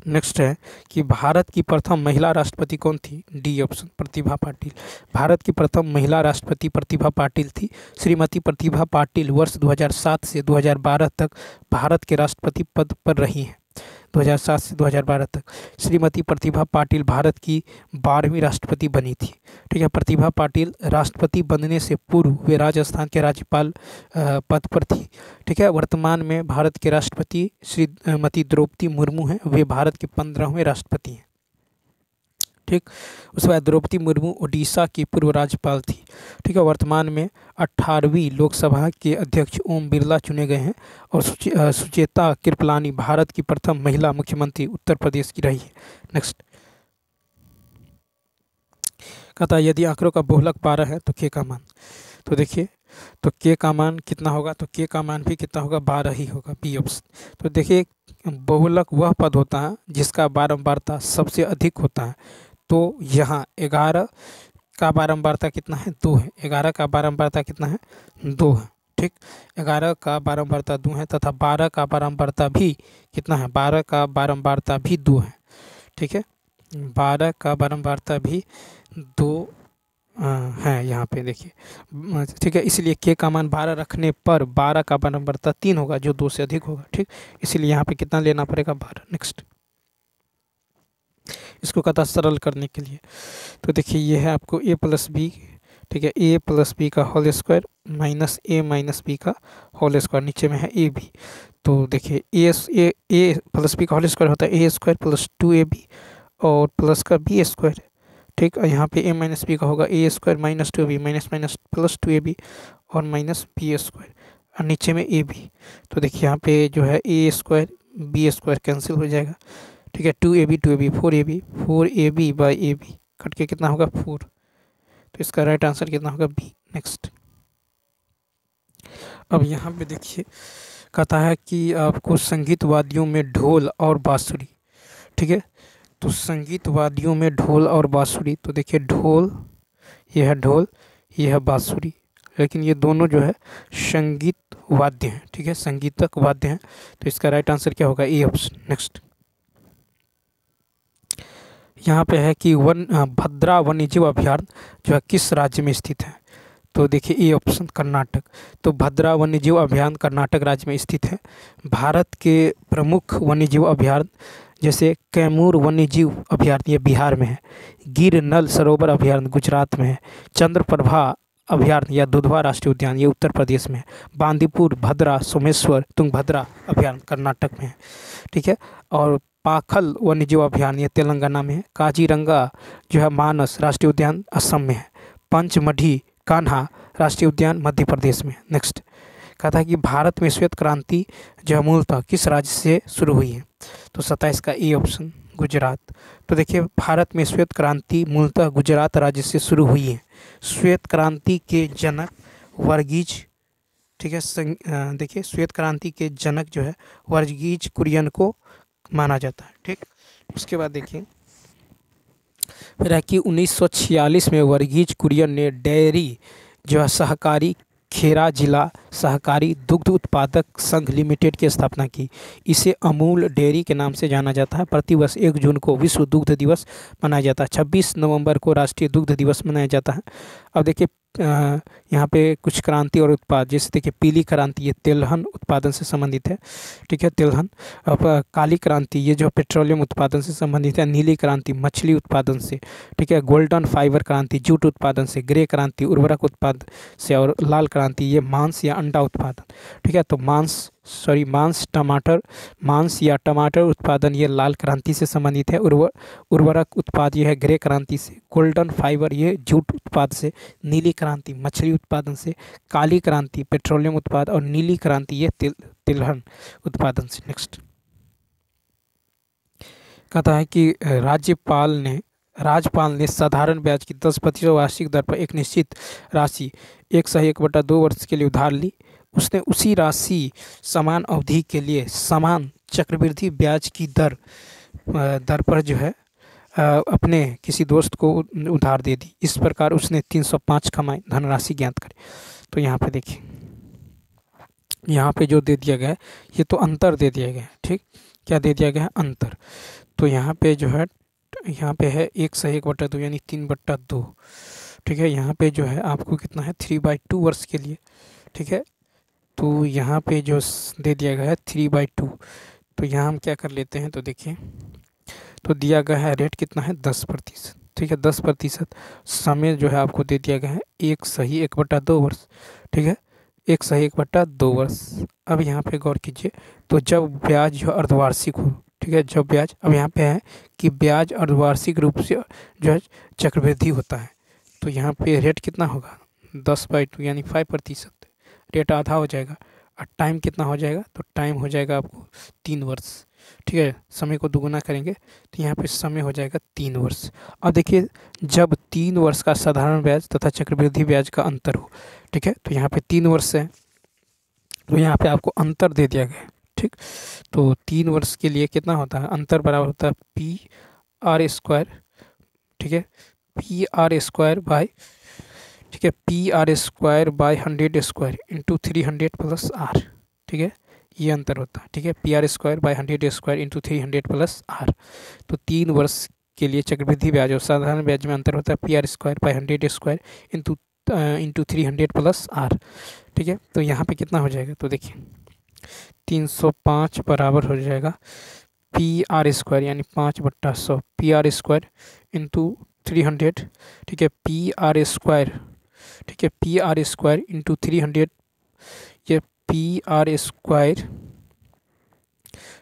S1: नेक्स्ट है कि भारत की प्रथम महिला राष्ट्रपति कौन थी, डी ऑप्शन प्रतिभा पाटिल। भारत की प्रथम महिला राष्ट्रपति प्रतिभा पाटिल थी। श्रीमती प्रतिभा पाटिल वर्ष 2007 से 2012 तक भारत के राष्ट्रपति पद पर रही हैं। 2007 से 2012 तक। श्रीमती प्रतिभा पाटिल भारत की 12वीं राष्ट्रपति बनी थी। ठीक है, प्रतिभा पाटिल राष्ट्रपति बनने से पूर्व वे राजस्थान के राज्यपाल पद पर थी। ठीक है, वर्तमान में भारत के राष्ट्रपति श्रीमती द्रौपदी मुर्मू हैं, वे भारत के 15वें राष्ट्रपति हैं। ठीक, उसके बाद द्रौपदी मुर्मू उड़ीसा की पूर्व राज्यपाल थी। ठीक है, वर्तमान में 18वीं लोकसभा के अध्यक्ष ओम बिरला चुने गए हैं। और सुचेता कृपलानी भारत की प्रथम महिला मुख्यमंत्री उत्तर प्रदेश की रही है। नेक्स्ट कहता है यदि आंकड़ों का बहुलक 12 है तो के का मान, तो देखिए तो के का मान कितना होगा, तो के का मान भी कितना होगा, 12 ही होगा, बी ऑप्शन। तो देखिए बहुलक वह पद होता है जिसका बारंबारता सबसे अधिक होता है। तो यहाँ 11 का बारंबारता कितना है, 2 है। 11 का बारंबारता कितना है, 2 है। ठीक, 11 का बारंबारता 2 है तथा 12 का बारंबारता भी कितना है, 12 का बारंबारता भी 2 है। ठीक है, 12 का बारंबारता भी 2 है यहाँ पे देखिए। ठीक है, इसलिए के का मान 12 रखने पर 12 का बारंबारता 3 होगा जो 2 से अधिक होगा। ठीक, इसलिए यहाँ पे कितना लेना पड़ेगा, 12। नेक्स्ट इसको कहता सरल करने के लिए, तो देखिए ये है आपको a प्लस बी। ठीक है, a प्लस बी का whole square minus a minus B का होल स्क्वायर, नीचे में है ए बी। तो देखिए a प्लस बी का होल स्क्वायर होता है a स्क्वायर प्लस 2ab और प्लस का b स्क्वायर। ठीक, और यहाँ पे a माइनस बी का होगा a square minus 2ab minus minus plus 2ab और माइनस b स्क्वायर और नीचे में a b। तो देखिए यहाँ पे जो है a square b square cancel हो जाएगा। ठीक है, 2ab 2ab 4ab by A B cut के कितना होगा, 4। तो इसका राइट आंसर कितना होगा, बी। नेक्स्ट अब यहाँ पे देखिए कहता है कि आपको संगीत वाद्यों में ढोल और बांसुरी। ठीक है, तो संगीत वाद्यों में ढोल और बांसुरी, तो देखिए ढोल, यह है ढोल, यह है बांसुरी, लेकिन ये दोनों जो है संगीत वाद्य हैं। ठीक है, संगीतक वाद्य हैं। तो इसका राइट आंसर क्या होगा, ए ऑप्शन। नेक्स्ट यहाँ पे है कि भद्रा वन्यजीव अभयारण्य जो है किस राज्य में स्थित है, तो देखिए ए ऑप्शन कर्नाटक। तो भद्रा वन्यजीव अभयारण्य कर्नाटक राज्य में स्थित है। भारत के प्रमुख वन्यजीव अभयारण्य जैसे कैमूर वन्यजीव अभयारण्य ये बिहार में है, गिर नल सरोवर अभयारण्य गुजरात में है, चंद्रप्रभा अभयारण्य या दुधवा राष्ट्रीय उद्यान ये उत्तर प्रदेश में है, बांदीपुर भद्रा सोमेश्वर तुंगभद्रा अभयारण्य कर्नाटक में है। ठीक है, और पाखल वन्यजीव अभयारण्य ये तेलंगाना में है, काजीरंगा जो है मानस राष्ट्रीय उद्यान असम में है, पंचमढ़ी कान्हा राष्ट्रीय उद्यान मध्य प्रदेश में। नेक्स्ट कहता है कि भारत में श्वेत क्रांति जो है मूलतः किस राज्य से शुरू हुई है, तो 27 का ए ऑप्शन गुजरात। तो देखिए भारत में श्वेत क्रांति मूलतः गुजरात राज्य से शुरू हुई है। श्वेत क्रांति के जनक वर्गीज, ठीक है, देखिए श्वेत क्रांति के जनक जो है वर्गीज कुरियन को माना जाता है। ठीक, उसके बाद देखिए फिर है कि 1946 में वर्गीज कुरियन ने डेयरी जो है सहकारी खेरा जिला सहकारी दुग्ध उत्पादक संघ लिमिटेड की स्थापना की। इसे अमूल डेयरी के नाम से जाना जाता है। प्रतिवर्ष 1 जून को विश्व दुग्ध दिवस मनाया जाता है। 26 नवंबर को राष्ट्रीय दुग्ध दिवस मनाया जाता है। अब देखिए यहाँ पे कुछ क्रांति और उत्पाद, जैसे देखिए पीली क्रांति ये तिलहन उत्पादन से संबंधित है। ठीक है, तिलहन। अब काली क्रांति ये जो पेट्रोलियम उत्पादन से संबंधित है। नीली क्रांति मछली उत्पादन से। ठीक है, गोल्डन फाइबर क्रांति जूट उत्पादन से। ग्रे क्रांति उर्वरक उत्पादन से। और लाल क्रांति ये मांस या अंडा उत्पादन। ठीक है, तो मांस या टमाटर उत्पादन ये लाल क्रांति से संबंधित है। उर्वरक उत्पाद ये है ग्रे क्रांति से। गोल्डन फाइबर ये जूट उत्पाद से। नीली क्रांति मछली उत्पादन से। काली क्रांति पेट्रोलियम उत्पाद और नीली क्रांति ये तिलहन उत्पादन से। नेक्स्ट कहता है कि राज्यपाल ने साधारण ब्याज की 10% वार्षिक दर पर एक निश्चित राशि 1/1/2 वर्ष के लिए उधार ली। उसने उसी राशि समान अवधि के लिए समान चक्रवृद्धि ब्याज की दर पर जो है अपने किसी दोस्त को उधार दे दी। इस प्रकार उसने 305 कमाई धनराशि ज्ञात करी। तो यहाँ पे देखिए, यहाँ पे जो दे दिया गया है ये तो अंतर दे दिया गया है। ठीक, क्या दे दिया गया है, अंतर। तो यहाँ पे जो है यहाँ पे है 1/1/2 यानी 3/2। ठीक है, यहाँ पे जो है आपको कितना है 3/2 वर्ष के लिए। ठीक है, तो यहाँ पे जो दे दिया गया है 3/2, तो यहाँ हम क्या कर लेते हैं, तो देखिए, तो दिया गया है रेट कितना है 10%, ठीक है 10%। समय जो है आपको दे दिया गया है 1/1/2 वर्ष, ठीक है 1/1/2 वर्ष। अब यहाँ पे गौर कीजिए, तो जब ब्याज जो अर्धवार्षिक हो, ठीक है जब ब्याज, अब यहाँ पे है कि ब्याज अर्धवार्षिक रूप से जो है चक्रवृद्धि होता है, तो यहाँ पे रेट कितना होगा 10/2 यानी 5%, रेट आधा हो जाएगा। और टाइम कितना हो जाएगा, तो टाइम हो जाएगा आपको 3 वर्ष, ठीक है समय को दुगुना करेंगे तो यहाँ पे समय हो जाएगा 3 वर्ष। अब देखिए, जब 3 वर्ष का साधारण ब्याज तथा चक्रवृद्धि ब्याज का अंतर हो, ठीक है तो यहाँ पे 3 वर्ष है, तो यहाँ पे आपको अंतर दे दिया गया है, ठीक। तो 3 वर्ष के लिए कितना होता है, अंतर बराबर होता है PR², ठीक है PR² बाय, ठीक है PR²/100² इंटू 300 + R, ठीक है ये अंतर होता है, ठीक है PR²/100² इंटू 300 + R। तो 3 वर्ष के लिए चक्रवृद्धि ब्याज और साधारण ब्याज में अंतर होता है PR²/100² इंटू 300 + R, ठीक है। तो यहाँ पे कितना हो जाएगा, तो देखिए 305 बराबर हो जाएगा PR² यानी 5/100 PR² इंटू 300, ठीक है PR², ठीक है PR² इंटू 300, ये PR²,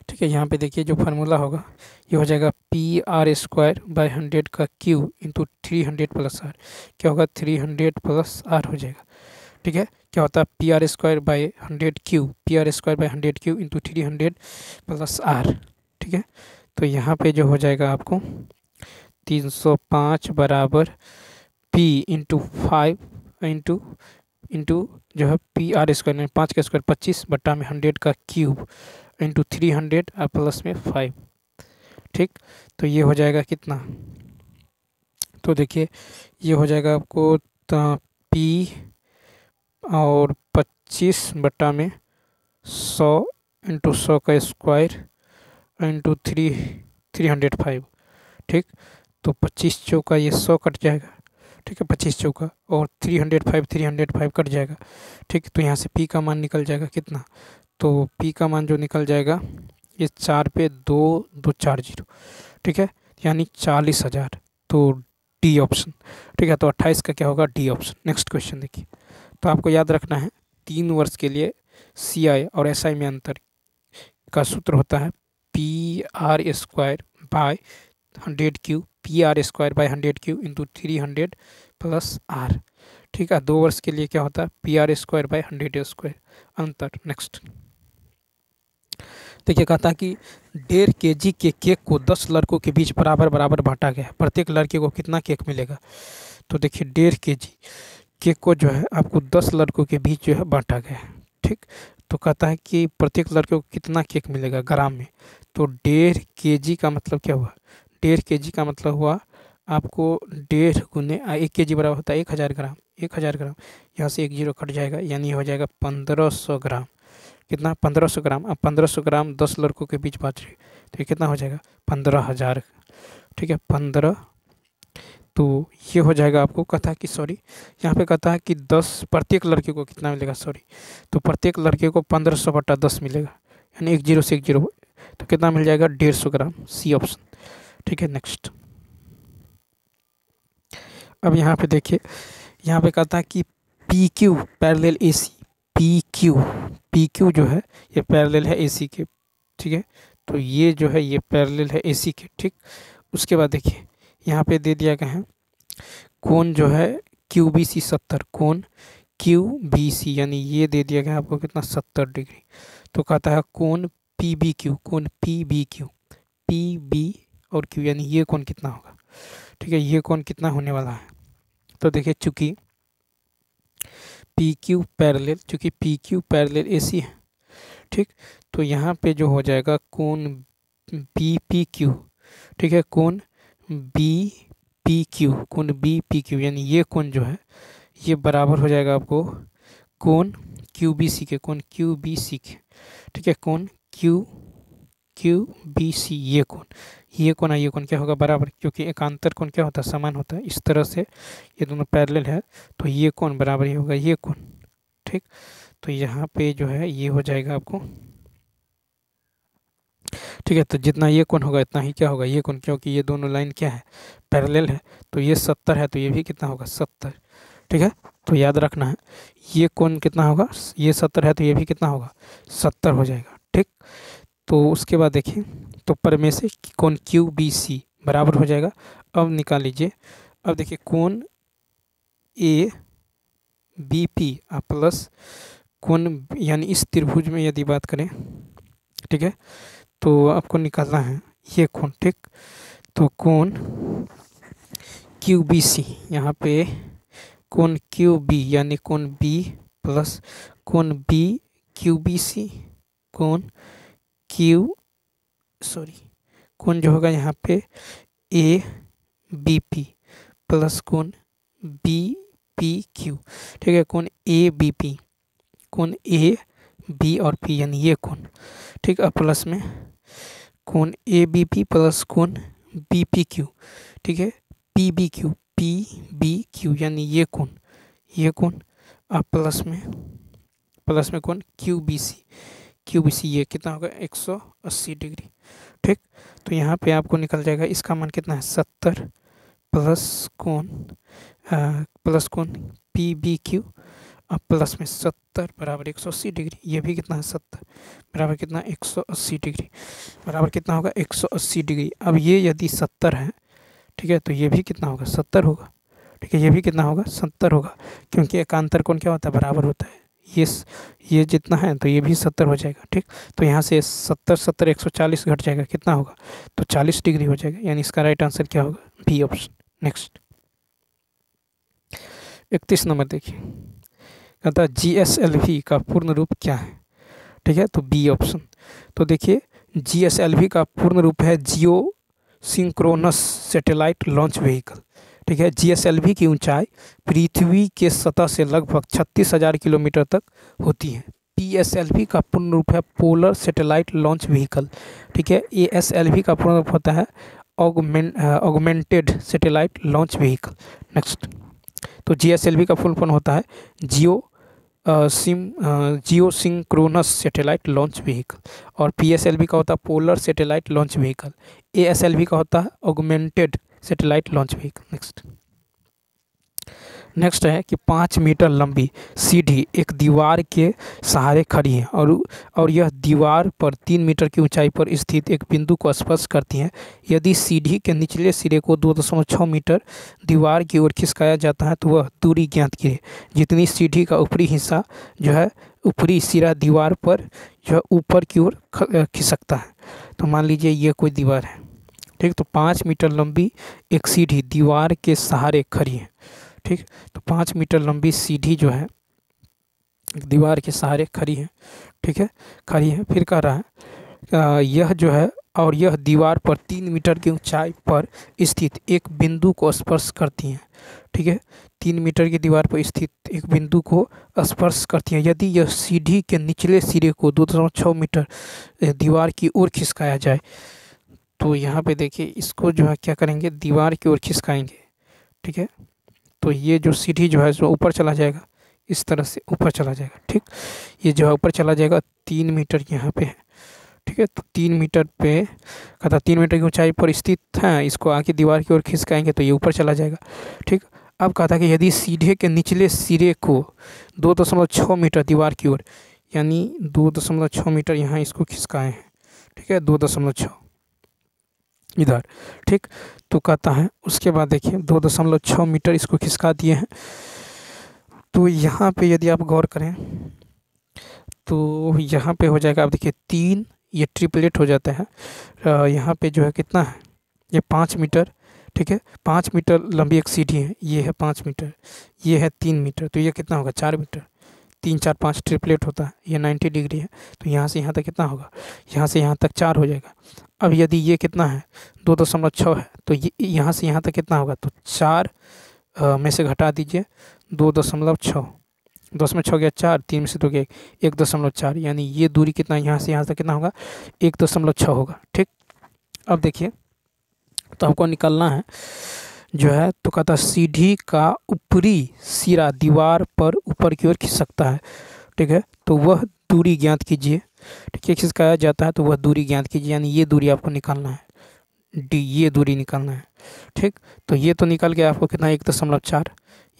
S1: ठीक है यहाँ पे देखिए जो फार्मूला होगा ये हो जाएगा PR²/100 का क्यू इंटू 300 + R, क्या होगा 300 + R हो जाएगा, ठीक है क्या होता है PR²/100 Q, PR²/100 Q into 300 + R, ठीक है। तो यहाँ पे जो हो जाएगा आपको 305 बराबर P इंटू 5 इंटू जो है PR² में 5 का स्क्वायर 25/100 का क्यूब इंटू 300 और प्लस में 5, ठीक। तो ये हो जाएगा कितना, तो देखिए ये हो जाएगा आपको P और 25/100 इंटू 100 का स्क्वायर इंटू 305, ठीक। तो 25 चौका ये 100 कट जाएगा, ठीक है 25 चौका, और 305 कट जाएगा, ठीक। तो यहाँ से P का मान निकल जाएगा कितना, तो P का मान जो निकल जाएगा ये 4 पे 2240, ठीक है यानी 40,000, तो डी ऑप्शन, ठीक है। तो 28 का क्या होगा, डी ऑप्शन। नेक्स्ट क्वेश्चन देखिए, तो आपको याद रखना है 3 वर्ष के लिए CI और SI में अंतर का सूत्र होता है PR²/100 PR²/100 इंटू 300 + R, ठीक है 2 वर्ष के लिए क्या होता है PR²/100² अंतर। नेक्स्ट देखिए, कहता है कि 1.5 kg के केक को 10 लड़कों के बीच बराबर बराबर बांटा गया है, प्रत्येक लड़के को कितना केक मिलेगा। तो देखिए 1.5 kg केक को जो है आपको 10 लड़कों के बीच जो है बांटा गया है, ठीक। तो कहता है कि प्रत्येक लड़के को कितना केक मिलेगा ग्राम में। तो 1.5 kg का मतलब क्या हुआ, 1.5 kg का मतलब हुआ आपको 1.5 गुने 1 kg बराबर होता है 1000 ग्राम, 1000 ग्राम यहाँ से 1 0 कट जाएगा यानी हो जाएगा 1500 ग्राम, कितना 1500 ग्राम। अब 1500 ग्राम 10 लड़कों के बीच बांट रही, तो ये कितना हो जाएगा 15,000, ठीक है 15। तो ये हो जाएगा आपको, कहता है कि सॉरी यहाँ पे कहता है कि 10 प्रत्येक लड़के को कितना मिलेगा, सॉरी तो प्रत्येक लड़के को 1500/10 मिलेगा यानी 1 0 से 1 0, तो कितना मिल जाएगा 150 ग्राम, सी ऑप्शन, ठीक है। नेक्स्ट अब यहाँ पे देखिए, यहाँ पे कहता है कि PQ पैरेलल AC, PQ जो है ये पैरेलल है AC के, ठीक है। तो ये जो है ये पैरेलल है AC के, ठीक। उसके बाद देखिए यहाँ पे दे दिया गया है कोण जो है QBC 70, कोण QBC यानी ये दे दिया गया आपको कितना 70 डिग्री। तो कहता है कोण PBQ, कोण PBQ, PB और Q यानी ये कोण कितना होगा, ठीक है ये कोण कितना होने वाला है। तो देखिए चूंकि PQ पैरेलल AC है, ठीक। तो यहाँ पे जो हो जाएगा कोण BPQ, ठीक है कोण BPQ यानी ये कोण जो है ये बराबर हो जाएगा आपको कोण QBC के, कोण QBC के, ठीक है कोण QBC ये कोण और ये कोण क्या होगा बराबर, क्योंकि एकांतर कोण क्या होता है समान होता है। इस तरह से ये दोनों पैरेलल है तो ये कोण बराबर ही होगा ये कोण, ठीक। तो यहाँ पे जो है ये हो जाएगा आपको ठीक है। तो जितना ये कोण होगा इतना ही क्या होगा ये कोण, क्योंकि ये दोनों लाइन क्या है, पैरेलल है। तो ये 70 है तो ये भी कितना होगा 70। ठीक है, तो याद रखना है ये कोण कितना होगा, ये 70 है तो ये भी कितना होगा 70 हो जाएगा। ठीक, तो उसके बाद देखिए, तो पर में से कोण क्यू बी सी बराबर हो जाएगा। अब निकाल लीजिए। अब देखिए कोण ए बी पी प्लस कोण, यानी इस त्रिभुज में यदि बात करें, ठीक है, तो आपको निकालना है ये कोण। ठीक, तो कोण क्यू बी सी, यहाँ पे कोण क्यू बी यानी कोण बी प्लस कोण बी क्यू बी सी, कोण कोण जो होगा यहाँ पे ए बी पी प्लस कोण बी पी क्यू। ठीक है, कोण ए बी पी, कोण ए बी और पी यानी ये कोण। ठीक, अब प्लस में कोण ए बी पी प्लस कोण बी पी क्यू। ठीक है, पी बी क्यू यानी ये कोण। अब प्लस में कोण क्यू बी सी, ये कितना होगा 180 डिग्री। ठीक, तो यहाँ पे आपको निकल जाएगा इसका मान कितना है 70 प्लस कोण पी बी क्यू अब प्लस में 70 बराबर 180 डिग्री। ये भी कितना है 70 बराबर कितना 180 डिग्री, बराबर कितना होगा 180 डिग्री। अब ये यदि 70 है, ठीक है, तो ये भी कितना होगा 70 होगा। ठीक है, ये भी कितना होगा 70 होगा, क्योंकि एकांतर कोण क्या होता है बराबर होता है। ये जितना है तो ये भी 70 हो जाएगा। ठीक, तो यहाँ से 70 140 घट जाएगा, कितना होगा तो 40 डिग्री हो जाएगा, यानी इसका राइट आंसर क्या होगा बी ऑप्शन। नेक्स्ट 31 नंबर देखिए, कहता है GSLV का पूर्ण रूप क्या है। ठीक है, तो बी ऑप्शन। तो देखिए GSLV का पूर्ण रूप है जियो सिंक्रोनस सैटेलाइट लॉन्च व्हीकल। ठीक है, GSLV की ऊंचाई पृथ्वी के सतह से लगभग 36,000 किलोमीटर तक होती है। PSLV का पूर्ण रूप है पोलर सैटेलाइट लॉन्च व्हीकल। ठीक है, ASLV का पूर्ण रूप होता है augmented satellite launch vehicle. Next, तो GSLV का फुल फॉर्म होता है जियो सिंक्रोनस सैटेलाइट लॉन्च व्हीकल, और PSLV का होता है polar satellite launch vehicle. ASLV का होता है augmented satellite launch vehicle. Next है कि 5 मीटर लंबी सीढ़ी एक दीवार के सहारे खड़ी है और यह दीवार पर 3 मीटर की ऊंचाई पर स्थित एक बिंदु को स्पर्श करती है। यदि सीढ़ी के निचले सिरे को 2.6 मीटर दीवार की ओर खिसकाया जाता है तो वह दूरी ज्ञात कीजिए जितनी सीढ़ी का ऊपरी हिस्सा जो है, ऊपरी सिरा दीवार पर जो है ऊपर की ओर खिसकता है। तो मान लीजिए ये कोई दीवार है। ठीक, तो 5 मीटर लंबी एक सीढ़ी दीवार के सहारे खड़ी है। ठीक, तो 5 मीटर लंबी सीढ़ी जो है दीवार के सहारे खड़ी है। ठीक है, खड़ी है। फिर कह रहा है यह जो है और यह दीवार पर 3 मीटर की ऊंचाई पर स्थित एक बिंदु को स्पर्श करती हैं। ठीक है, 3 मीटर की दीवार पर स्थित एक बिंदु को स्पर्श करती है। यदि यह सीढ़ी के निचले सिरे को 2.6 मीटर दीवार की ओर खिसकाया जाए तो यहाँ पे देखिए इसको जो है क्या करेंगे, दीवार की ओर खिसकाएंगे। ठीक है, तो ये जो सीढ़ी जो है जो ऊपर चला जाएगा, इस तरह से ऊपर चला जाएगा। ठीक, ये जो है ऊपर चला जाएगा 3 मीटर यहाँ पे है। ठीक है, तो 3 मीटर पे कहता 3 मीटर की ऊंचाई पर स्थित है, इसको आके दीवार की ओर खिसकाएंगे तो ये ऊपर चला जाएगा। ठीक, अब कहता कि यदि सीढ़ी के निचले सिरे को 2.6 मीटर दीवार की ओर, यानी 2.6 मीटर यहाँ इसको खिसकाए हैं। ठीक है, 2.6 इधर। ठीक, तो कहता है उसके बाद देखिए 2.6 मीटर इसको खिसका दिए हैं। तो यहाँ पे यदि आप गौर करें तो यहाँ पे हो जाएगा, आप देखिए 3, ये ट्रिपलेट हो जाता है। यहाँ पे जो है कितना है, ये 5 मीटर। ठीक है, 5 मीटर लंबी एक सीढ़ी है, ये है 5 मीटर, ये है 3 मीटर, तो ये कितना होगा 4 मीटर। 3 4 5 ट्रिपलेट होता है, ये 90 डिग्री है, तो यहाँ से यहाँ तक कितना होगा, यहाँ से यहाँ तक 4 हो जाएगा। अब यदि ये कितना है 2.6 है, तो ये यहाँ से यहाँ तक कितना होगा, तो 4 में से घटा दीजिए 2.6, 2 में 6 गया 4, 3 में से 2 गया 1.4, यानी ये दूरी कितना यहाँ से यहाँ तक कितना होगा 1.6 होगा। ठीक, अब देखिए तो हमको निकालना है जो है, तो कहता सीढ़ी का ऊपरी सिरा दीवार पर ऊपर की ओर खिसकता है। ठीक है, तो वह दूरी ज्ञात कीजिए। ठीक है, खिसकाया जाता है तो वह दूरी ज्ञात कीजिए, यानी ये दूरी आपको निकालना है, डी, ये दूरी निकालना है। ठीक, तो ये तो निकल गया आपको कितना 1.4,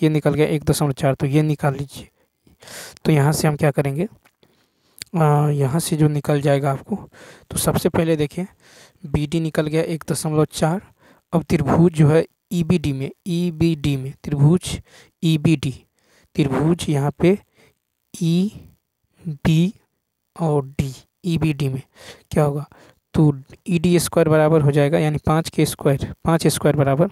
S1: ये निकल गया 1.4, तो ये निकाल लीजिए। तो यहाँ से हम क्या करेंगे, यहाँ से जो निकल जाएगा आपको, तो सबसे पहले देखिए बी डी निकल गया 1.4। अब त्रिभुज जो है ईबीडी में, ईबीडी में त्रिभुज ईबीडी, त्रिभुज यहाँ पे ई बी और डी, ईबीडी में क्या होगा, तो ई डी स्क्वायर बराबर हो जाएगा, यानी 5 के स्क्वायर, 5 स्क्वायर बराबर,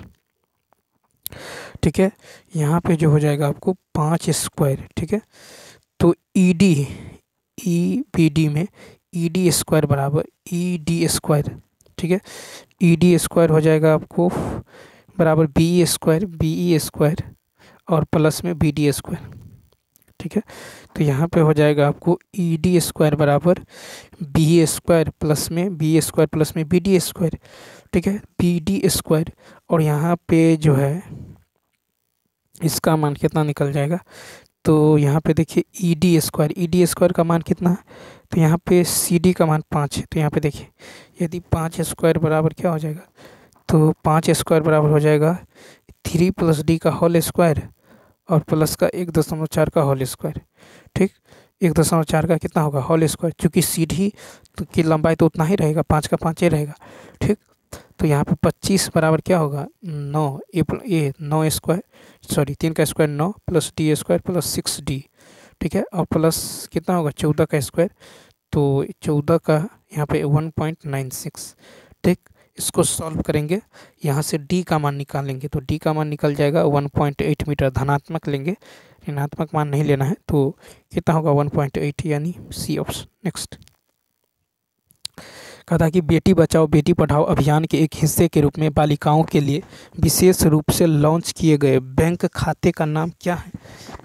S1: ठीक है, यहाँ पे जो हो जाएगा आपको 5 स्क्वायर। ठीक है, तो E D, E B D में ई डी स्क्वायर बराबर ई डी स्क्वायर। ठीक है, ई डी स्क्वायर हो जाएगा आपको बराबर B square, B E square और प्लस में बी डी स्क्वायर। ठीक है, तो यहाँ पे हो जाएगा आपको ई डी स्क्वायर बराबर बी स्क्वायर प्लस में बी स्क्वायर प्लस में बी डी स्क्वायर। ठीक है, बी डी स्क्वायर, और यहाँ पे जो है इसका मान कितना निकल जाएगा, तो यहाँ पे देखिए ई डी स्क्वायर का मान कितना है, तो यहाँ पे सी डी का मान 5 है। तो यहाँ पे देखिए यदि 5 स्क्वायर बराबर क्या हो जाएगा, तो 5 स्क्वायर बराबर हो जाएगा 3 + डी का होल स्क्वायर और प्लस का 1.4 का होल स्क्वायर। ठीक, 1.4 का कितना होगा होल स्क्वायर, चूँकि सी डी की लंबाई तो उतना ही रहेगा, 5 का 5 ही रहेगा। ठीक, तो यहाँ पे 25 बराबर क्या होगा 9, ए 9 स्क्वायर, सॉरी 3 का square 9 + D square plus 6d। ठीक है, और प्लस कितना होगा 14 का स्क्वायर, तो 14 का यहाँ पे 1.96। ठीक, इसको सॉल्व करेंगे, यहाँ से d का मान निकालेंगे, तो d का मान निकल जाएगा 1.8 मीटर। धनात्मक लेंगे, ऋणात्मक मान नहीं लेना है, तो कितना होगा 1.8, यानी सी ऑप्शन। नेक्स्ट कहा कि बेटी बचाओ बेटी पढ़ाओ अभियान के एक हिस्से के रूप में बालिकाओं के लिए विशेष रूप से लॉन्च किए गए बैंक खाते का नाम क्या है।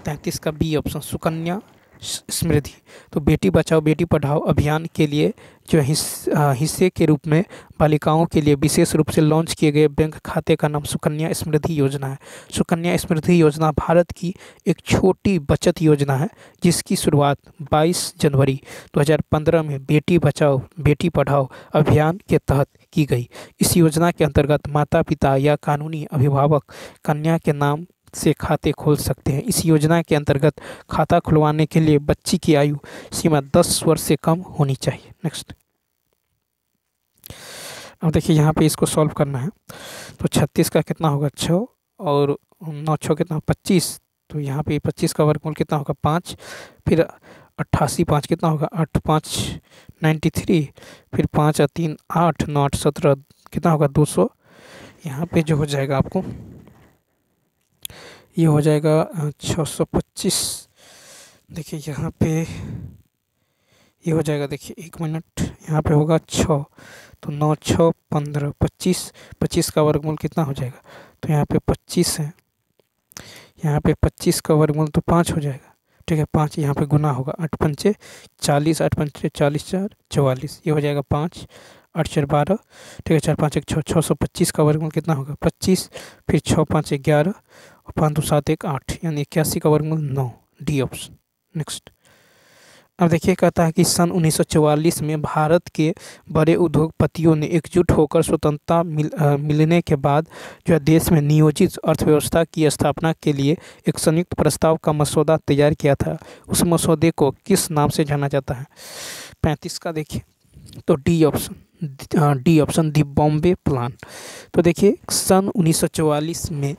S1: 33 का बी ऑप्शन, सुकन्या समृद्धि। तो बेटी बचाओ बेटी पढ़ाओ अभियान के लिए जो हिस्से के रूप में बालिकाओं के लिए विशेष रूप से लॉन्च किए गए बैंक खाते का नाम सुकन्या समृद्धि योजना है। सुकन्या समृद्धि योजना भारत की एक छोटी बचत योजना है जिसकी शुरुआत 22 जनवरी 2015 में बेटी बचाओ बेटी पढ़ाओ अभियान के तहत की गई। इस योजना के अंतर्गत माता पिता या कानूनी अभिभावक कन्या के नाम से खाते खोल सकते हैं। इस योजना के अंतर्गत खाता खुलवाने के लिए बच्ची की आयु सीमा 10 वर्ष से कम होनी चाहिए। नेक्स्ट, अब देखिए यहाँ पे इसको सॉल्व करना है, तो 36 का कितना होगा 6 और 9 6 कितना 25, तो यहाँ पे 25 का वर्गमूल कितना होगा 5, फिर 88 5 कितना होगा 8 5 93, फिर 5 और 3 8 9 8 17 कितना होगा 200। यहाँ पे जो हो जाएगा आपको ये हो जाएगा 625। देखिए यहाँ पे ये हो जाएगा, देखिए 1 मिनट, यहाँ पे होगा 6, तो 9 6 15 25, 25 का वर्गमूल कितना हो जाएगा, तो यहाँ पे 25 है, यहाँ पे 25 का वर्गमूल तो 5 हो जाएगा। ठीक है, 5 यहाँ पे गुना होगा, 8 पंचे 40, 8 पंचे 40 4 44, ये हो जाएगा 5 8 4 12। ठीक है, 4 5 1 6, 625 का वर्गमूल कितना होगा 25, फिर 6 5 11 और 5 2 7 1 8, यानी 81 का वर्गमूल 9, डी ऑप्शन। नेक्स्ट, अब देखिए कहता है कि सन 1944 में भारत के बड़े उद्योगपतियों ने एकजुट होकर स्वतंत्रता मिलने के बाद जो है देश में नियोजित अर्थव्यवस्था की स्थापना के लिए एक संयुक्त प्रस्ताव का मसौदा तैयार किया था। उस मसौदे को किस नाम से जाना जाता है। 35 का देखिए, तो डी ऑप्शन दी बॉम्बे प्लान। तो देखिए सन 1944 में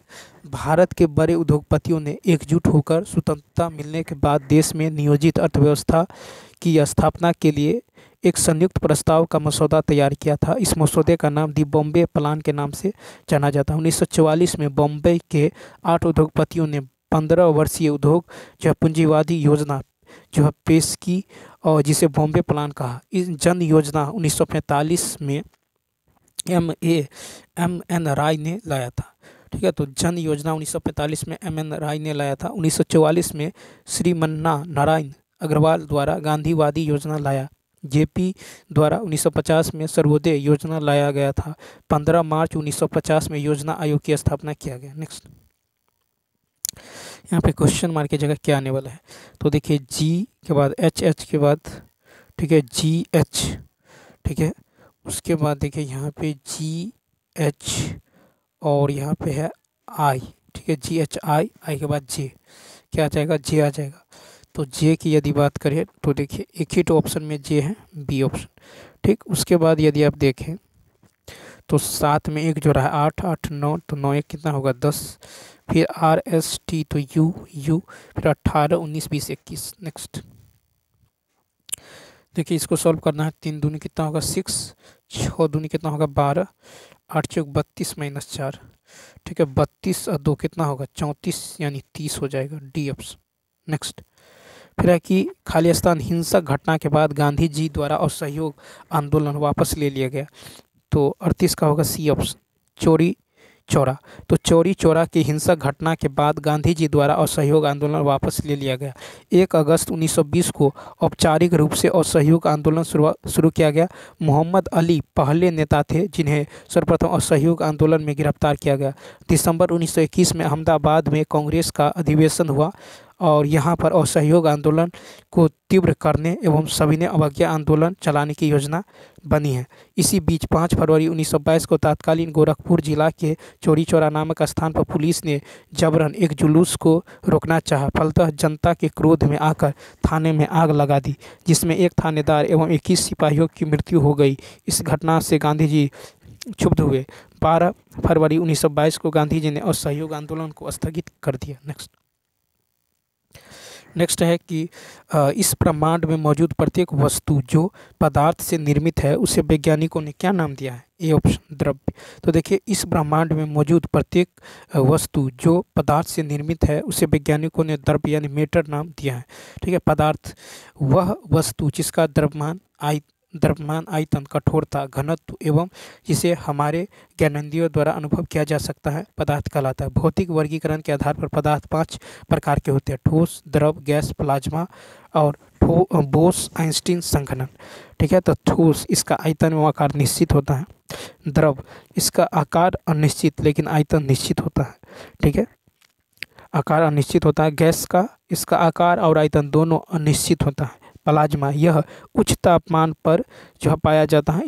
S1: भारत के बड़े उद्योगपतियों ने एकजुट होकर स्वतंत्रता मिलने के बाद देश में नियोजित अर्थव्यवस्था की स्थापना के लिए एक संयुक्त प्रस्ताव का मसौदा तैयार किया था। इस मसौदे का नाम दी बॉम्बे प्लान के नाम से जाना जाता है। 1944 में बॉम्बे के 8 उद्योगपतियों ने 15 वर्षीय उद्योग जो पूंजीवादी योजना जो है पेश की और जिसे बॉम्बे प्लान कहा। इस जन योजना 1945 में एम.एन. राय ने लाया था। ठीक है, तो जन योजना 1945 में एम.एन. राय ने लाया था। 1944 में श्रीमन्ना नारायण अग्रवाल द्वारा गांधीवादी योजना लाया। जेपी द्वारा 1950 में सर्वोदय योजना लाया गया था। 15 मार्च 1950 में योजना आयोग की स्थापना किया गया। नेक्स्ट, यहाँ पे क्वेश्चन मार्क की जगह क्या आने वाला है, तो देखिए जी के बाद एच के बाद ठीक है, GH, ठीक है। उसके बाद देखिए यहाँ पे GH और यहाँ पे है I, ठीक है, GHI, आई के बाद J, क्या आ जाएगा, J आ जाएगा। तो J की यदि बात करें तो देखिए एक ही तो ऑप्शन में J है, B ऑप्शन, ठीक। उसके बाद यदि आप देखें तो 7 में 1 जोड़ा है 8, 8 9, तो 9 1 कितना होगा 10, फिर RST तो U, फिर 18 19 20 21। नेक्स्ट देखिए इसको सॉल्व करना है। 3 दूनी कितना होगा 6, 6 दूनी कितना होगा 12, 8 चौक 32 माइनस 4, ठीक है, 32 और 2 कितना होगा 34, यानी 30 हो जाएगा, D ऑप्शन। नेक्स्ट फिर है कि खाली स्थान हिंसक घटना के बाद गांधी जी द्वारा असहयोग आंदोलन वापस ले लिया गया, तो 38 का होगा C ऑप्शन, चोरी चौरा। तो चोरी चौरा की हिंसक घटना के बाद गांधी जी द्वारा असहयोग आंदोलन वापस ले लिया गया। 1 अगस्त 1920 को औपचारिक रूप से असहयोग आंदोलन शुरू किया गया। मोहम्मद अली पहले नेता थे जिन्हें सर्वप्रथम असहयोग आंदोलन में गिरफ्तार किया गया। दिसंबर 1921 में अहमदाबाद में कांग्रेस का अधिवेशन हुआ और यहाँ पर असहयोग आंदोलन को तीव्र करने एवं सविनय अवज्ञा आंदोलन चलाने की योजना बनी है। इसी बीच 5 फरवरी 1922 को तत्कालीन गोरखपुर जिला के चौरी चौरा नामक स्थान पर पुलिस ने जबरन एक जुलूस को रोकना चाहा, फलतः जनता के क्रोध में आकर थाने में आग लगा दी, जिसमें एक थानेदार एवं 21 सिपाहियों की मृत्यु हो गई। इस घटना से गांधी जी क्षुब्ध हुए। 12 फरवरी 1922 को गांधी जी ने असहयोग आंदोलन को स्थगित कर दिया। नेक्स्ट है कि इस ब्रह्मांड में मौजूद प्रत्येक वस्तु जो पदार्थ से निर्मित है उसे वैज्ञानिकों ने क्या नाम दिया है, ए ऑप्शन द्रव्य। तो देखिए इस ब्रह्मांड में मौजूद प्रत्येक वस्तु जो पदार्थ से निर्मित है उसे वैज्ञानिकों ने द्रव्य यानी मैटर नाम दिया है, ठीक है। पदार्थ वह वस्तु जिसका द्रव्यमान, आयतन, कठोरता, घनत्व एवं जिसे हमारे ज्ञानेंद्रियों द्वारा अनुभव किया जा सकता है पदार्थ कहलाता है। भौतिक वर्गीकरण के आधार पर पदार्थ 5 प्रकार के होते हैं, ठोस, द्रव, गैस, प्लाज्मा और बोस-आइंस्टीन संघनन, ठीक है। तो ठोस इसका आयतन एवं आकार निश्चित होता है, द्रव इसका आकार अनिश्चित लेकिन आयतन निश्चित होता है, ठीक है, आकार अनिश्चित होता है। गैस का इसका आकार और आयतन दोनों अनिश्चित होता है। प्लाज्मा यह उच्च तापमान पर जो पाया जाता है,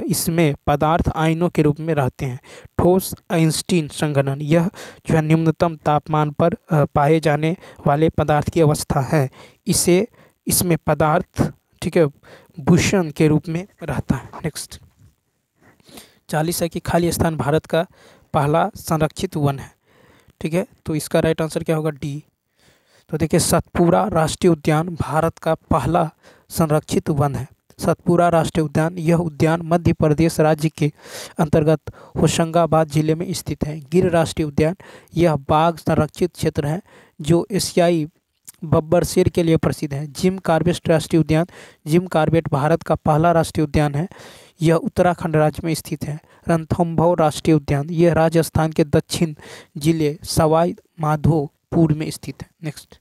S1: इसमें पदार्थ आयनों के रूप में रहते हैं। ठोस, आइंस्टीन संघनन यह जो है निम्नतम तापमान पर पाए जाने वाले पदार्थ की अवस्था है, इसमें पदार्थ, ठीक है, भूषण के रूप में रहता है। नेक्स्ट 40 है कि खाली स्थान भारत का पहला संरक्षित वन है, ठीक है। तो इसका राइट आंसर क्या होगा, D। तो देखिए सतपुरा राष्ट्रीय उद्यान भारत का पहला संरक्षित वन है। सतपुरा राष्ट्रीय उद्यान यह उद्यान मध्य प्रदेश राज्य के अंतर्गत होशंगाबाद जिले में स्थित है। गिर राष्ट्रीय उद्यान यह बाघ संरक्षित क्षेत्र है जो एशियाई बब्बर शेर के लिए प्रसिद्ध है। जिम कॉर्बेट राष्ट्रीय उद्यान, जिम कॉर्बेट भारत का पहला राष्ट्रीय उद्यान है, यह उत्तराखंड राज्य में स्थित है। रणथंभौर राष्ट्रीय उद्यान यह राजस्थान के दक्षिण जिले सवाई माधोपुर में स्थित है। नेक्स्ट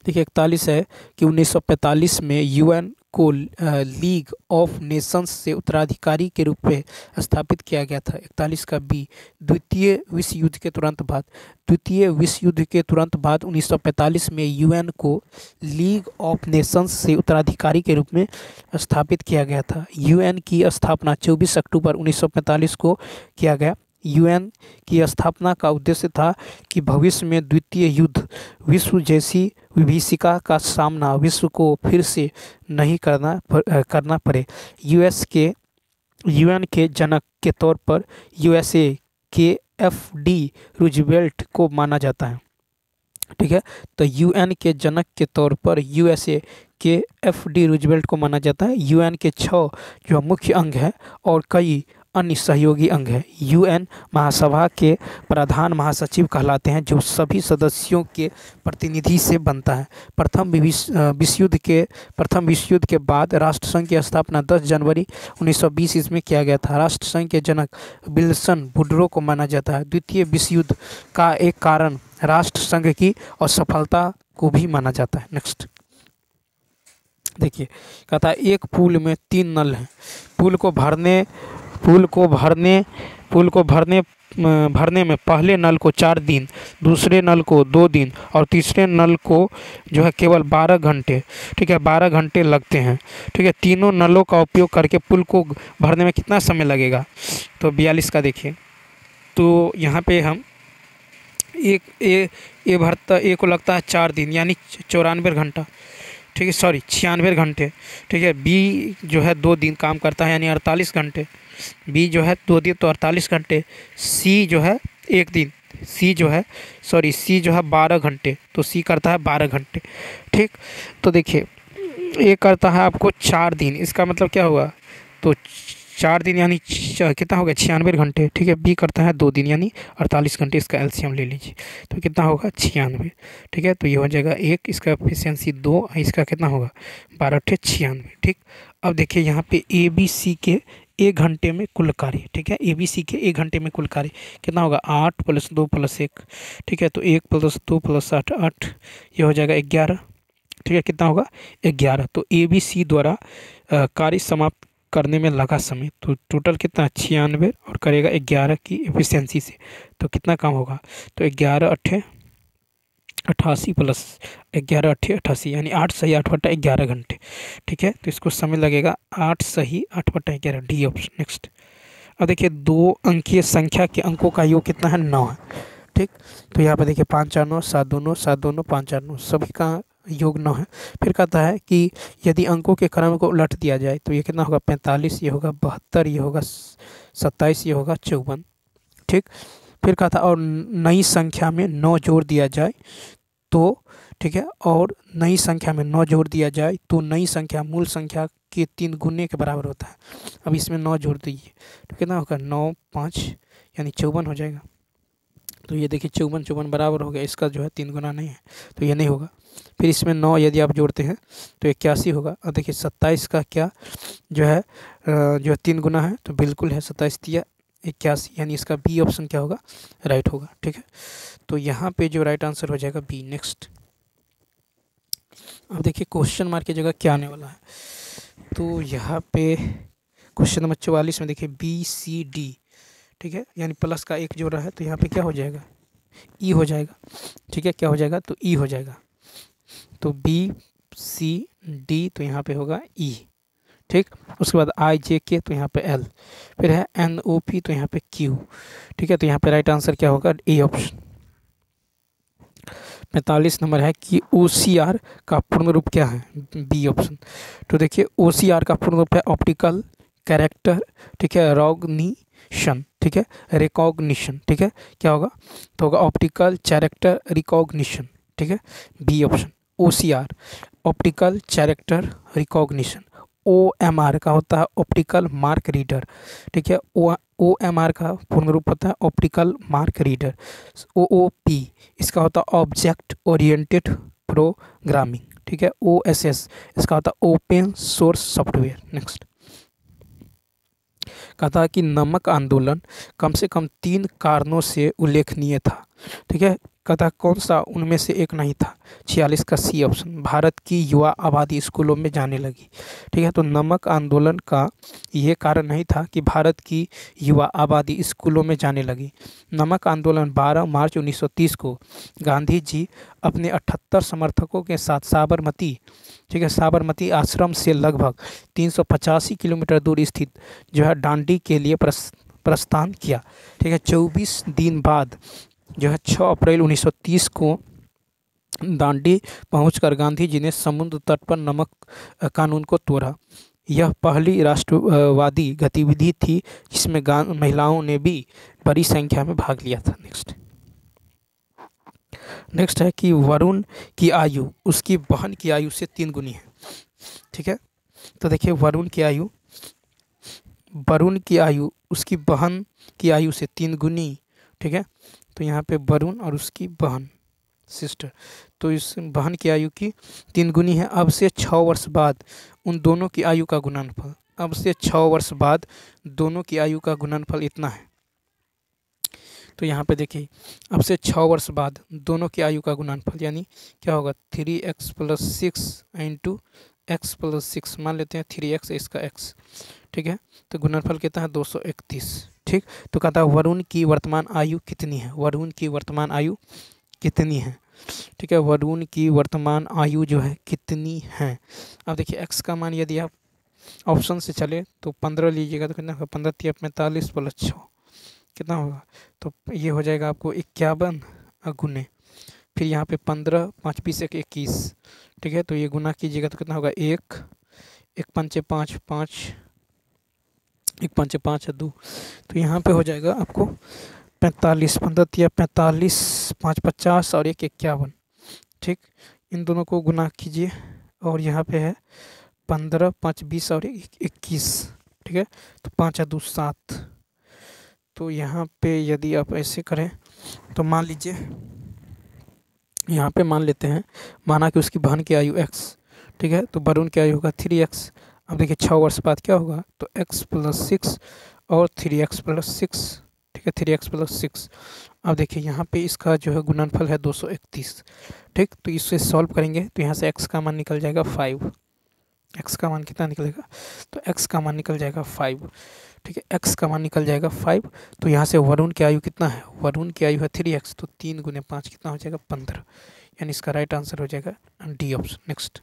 S1: देखिए 41 है कि 1945 में UN को लीग ऑफ नेशंस से उत्तराधिकारी के रूप में स्थापित किया गया था। 41 का B द्वितीय विश्व युद्ध के तुरंत बाद, द्वितीय विश्व युद्ध के तुरंत बाद 1945 में UN को लीग ऑफ नेशंस से उत्तराधिकारी के रूप में स्थापित किया गया था। UN की स्थापना 24 अक्टूबर 1945 को किया गया। UN की स्थापना का उद्देश्य था कि भविष्य में द्वितीय युद्ध विश्व जैसी विभीषिका का सामना विश्व को फिर से नहीं करना पड़े। UN के जनक के तौर पर USA के FD रूजवेल्ट को माना जाता है, ठीक है। तो UN के जनक के तौर पर USA के FD रूजवेल्ट को माना जाता है। UN के 6 जो मुख्य अंग हैं और कई अन्य सहयोगी अंग है। UN महासभा के प्रधान महासचिव कहलाते हैं जो सभी सदस्यों के प्रतिनिधि से बनता है। प्रथम विश्व युद्ध के बाद राष्ट्रसंघ की स्थापना 10 जनवरी 1920 ईस्वी में किया गया था। राष्ट्रसंघ के जनक विल्सन वुडरो को माना जाता है। द्वितीय विश्व युद्ध का एक कारण राष्ट्रसंघ की असफलता को भी माना जाता है। नेक्स्ट देखिए कहता है एक पुल में 3 नल हैं। पुल को भरने भरने में पहले नल को 4 दिन, दूसरे नल को 2 दिन और तीसरे नल को जो है केवल 12 घंटे, ठीक है, 12 घंटे लगते हैं। ठीक है, तीनों नलों का उपयोग करके पुल को भरने में कितना समय लगेगा? तो 42 का देखिए, तो यहाँ पे हम एक ए भरता, ए को लगता है 4 दिन यानी 94 घंटा, ठीक है, सॉरी 96 घंटे। ठीक है, बी जो है 2 दिन काम करता है यानी 48 घंटे, बी जो है 2 दिन तो 48 घंटे, सी जो है 1 दिन, सी जो है 12 घंटे, तो सी करता है 12 घंटे। ठीक, तो देखिए ए करता है आपको 4 दिन, इसका मतलब क्या हुआ? तो 4 दिन यानी कितना हो गया? 96 घंटे। ठीक है, बी करता है 2 दिन यानी 48 घंटे, इसका एलसीएम ले लीजिए तो कितना होगा? 96। ठीक है, तो ये हो जाएगा 1, इसका एफिशिएंसी 2, इसका कितना होगा? 12 × 96। ठीक, अब देखिए यहाँ पे ए बी सी के 1 घंटे में कुल कार्य, ठीक है, ए बी सी के 1 घंटे में कुल कार्य कितना होगा? 8 + 2 + 1, ठीक है, तो 1 + 2 + 8 8, ये हो जाएगा 11। ठीक है, कितना होगा? 11। तो ए बी सी द्वारा कार्य समाप्त करने में लगा समय, तो टोटल कितना? 96 और करेगा 11 की एफिशिएंसी से, तो कितना काम होगा? तो 11 × 8 88 + 11 × 8 88 यानी 8 सही 8/11 घंटे। ठीक है, तो इसको समय लगेगा 8 सही 8/11, डी ऑप्शन। नेक्स्ट, अब देखिए 2 अंकीय संख्या के अंकों का योग कितना है? 9 है। ठीक, तो यहाँ पर देखिए 5 4 9 7 2 9 7 2 9 5 4 9 सभी का योग 9 है। फिर कहता है कि यदि अंकों के क्रम को उलट दिया जाए तो ये कितना होगा? 45, ये होगा 72, ये होगा 27, ये होगा 54। ठीक, फिर कहता है और नई संख्या में 9 जोड़ दिया जाए तो, ठीक है, और नई संख्या में 9 जोड़ दिया जाए तो नई संख्या मूल संख्या के 3 गुने के बराबर होता है। अब इसमें 9 जोड़ दीजिए तो कितना होगा? 9 5 यानी 54 हो जाएगा। तो ये देखिए 54 बराबर हो गया, इसका जो है 3 गुना नहीं है तो ये नहीं होगा। फिर इसमें 9 यदि आप जोड़ते हैं तो 81 होगा। और देखिए 27 का क्या जो है 3 गुना है तो बिल्कुल है, 27 दिया 81 यानी इसका बी ऑप्शन क्या होगा? राइट होगा। ठीक है, तो यहाँ पे जो राइट आंसर हो जाएगा बी। नेक्स्ट, अब देखिए क्वेश्चन मार्क की जगह क्या आने वाला है, तो यहाँ पे क्वेश्चन नंबर 44 में देखिए बी सी डी, ठीक है, यानी प्लस का 1 जोड़ रहा है तो यहाँ पे क्या हो जाएगा? ई हो जाएगा। ठीक है, क्या हो जाएगा? तो ई हो जाएगा। तो बी सी डी तो यहाँ पे होगा ई। ठीक, उसके बाद आई जे के तो यहाँ पे एल, फिर है एन ओ पी तो यहाँ पे क्यू। ठीक है, तो यहाँ पे राइट आंसर क्या होगा? A option. 45 नंबर है कि ओ सी आर का पूर्ण रूप क्या है? B option. तो देखिए ओ सी आर का पूर्ण रूप है ऑप्टिकल कैरेक्टर, ठीक है, रिकॉग्निशन, ठीक है, रिकॉग्निशन। ठीक है, क्या होगा? तो होगा ऑप्टिकल कैरेक्टर रिकॉग्निशन। ठीक है, B option. O C R optical character recognition. O M R का होता है ऑप्टिकल मार्क रीडर। ठीक है, ओ एम आर का पूर्ण रूप होता है ऑप्टिकल मार्क रीडर। ओ ओ पी इसका होता है ऑब्जेक्ट ओरिएंटेड प्रोग्रामिंग। ठीक है, ओ एस एस इसका होता है ओपन सोर्स सॉफ्टवेयर। नेक्स्ट, कहता है कि नमक आंदोलन कम से कम 3 कारणों से उल्लेखनीय था। ठीक है, कहता है कौन सा उनमें से एक नहीं था? 46 का सी ऑप्शन, भारत की युवा आबादी स्कूलों में जाने लगी। ठीक है, तो नमक आंदोलन का ये कारण नहीं था कि भारत की युवा आबादी स्कूलों में जाने लगी। नमक आंदोलन 12 मार्च 1930 को गांधी जी अपने 78 समर्थकों के साथ साबरमती, ठीक है, साबरमती आश्रम से लगभग 385 किलोमीटर दूर स्थित जो है दांडी के लिए प्रस्थान किया। ठीक है, 24 दिन बाद जो है 6 अप्रैल 1930 को दांडी पहुंचकर गांधी जी ने समुद्र तट पर नमक कानून को तोड़ा। यह पहली राष्ट्रवादी गतिविधि थी जिसमें महिलाओं ने भी बड़ी संख्या में भाग लिया था। नेक्स्ट है कि वरुण की आयु उसकी बहन की आयु से 3 गुनी है। ठीक है, तो देखिए वरुण की आयु उसकी बहन की आयु से 3 गुनी। ठीक है, तो यहाँ पे वरुण और उसकी बहन सिस्टर, तो इस बहन की आयु की 3 गुनी है। अब से 6 वर्ष बाद उन दोनों की आयु का गुणनफल, अब से 6 वर्ष बाद दोनों की आयु का गुणनफल इतना है। तो यहाँ पे देखिए अब से 6 वर्ष बाद दोनों की आयु का गुणनफल यानी क्या होगा? 3x + 6 इंटू x + 6 मान लेते हैं 3x इसका x। ठीक है, तो गुणनफल कितना है? 231। ठीक। तो कहता है वरुण की वर्तमान आयु कितनी है, वरुण की वर्तमान आयु कितनी है, ठीक है, वरुण की वर्तमान आयु जो है कितनी है। अब देखिए एक्स का मान यदि आप ऑप्शन से चले तो 15 लीजिएगा तो कितना होगा, 15 × 45 + 6 कितना होगा, तो ये हो जाएगा आपको 51 गुने, फिर यहाँ पे 15, 5 × 20 = 21, ठीक है। तो ये गुना कीजिएगा तो कितना होगा, 1, 1 × 5 = 5, 5, 1 × 5 = 5 है 2, तो यहाँ पे हो जाएगा आपको 45, 15 × 45, 5 × 50 और 1 × 51, ठीक। इन दोनों को गुना कीजिए और यहाँ पे है 15, 5 × 20 और 1 × 21, ठीक है। तो 5 × 2 = 7, तो यहाँ पे यदि आप ऐसे करें तो मान लीजिए यहाँ पे मान लेते हैं, माना कि उसकी बहन की आयु x, ठीक है, तो वरुण की आयु होगा 3x। अब देखिए 6 वर्ष बाद क्या होगा, तो x + 6 और 3x + 6, ठीक है, 3x + 6। अब देखिए यहाँ पे इसका जो है गुणनफल है 231, ठीक। तो इससे सॉल्व करेंगे तो यहाँ से x का मान निकल जाएगा 5, x का मान कितना निकलेगा, तो x का मान निकल जाएगा 5, ठीक है, x का मान निकल जाएगा 5। तो यहाँ से वरुण की आयु कितना है, वरुण की आयु है 3x, तो 3 × 5 कितना हो जाएगा, 15, यानी इसका राइट आंसर हो जाएगा डी ऑप्शन। नेक्स्ट,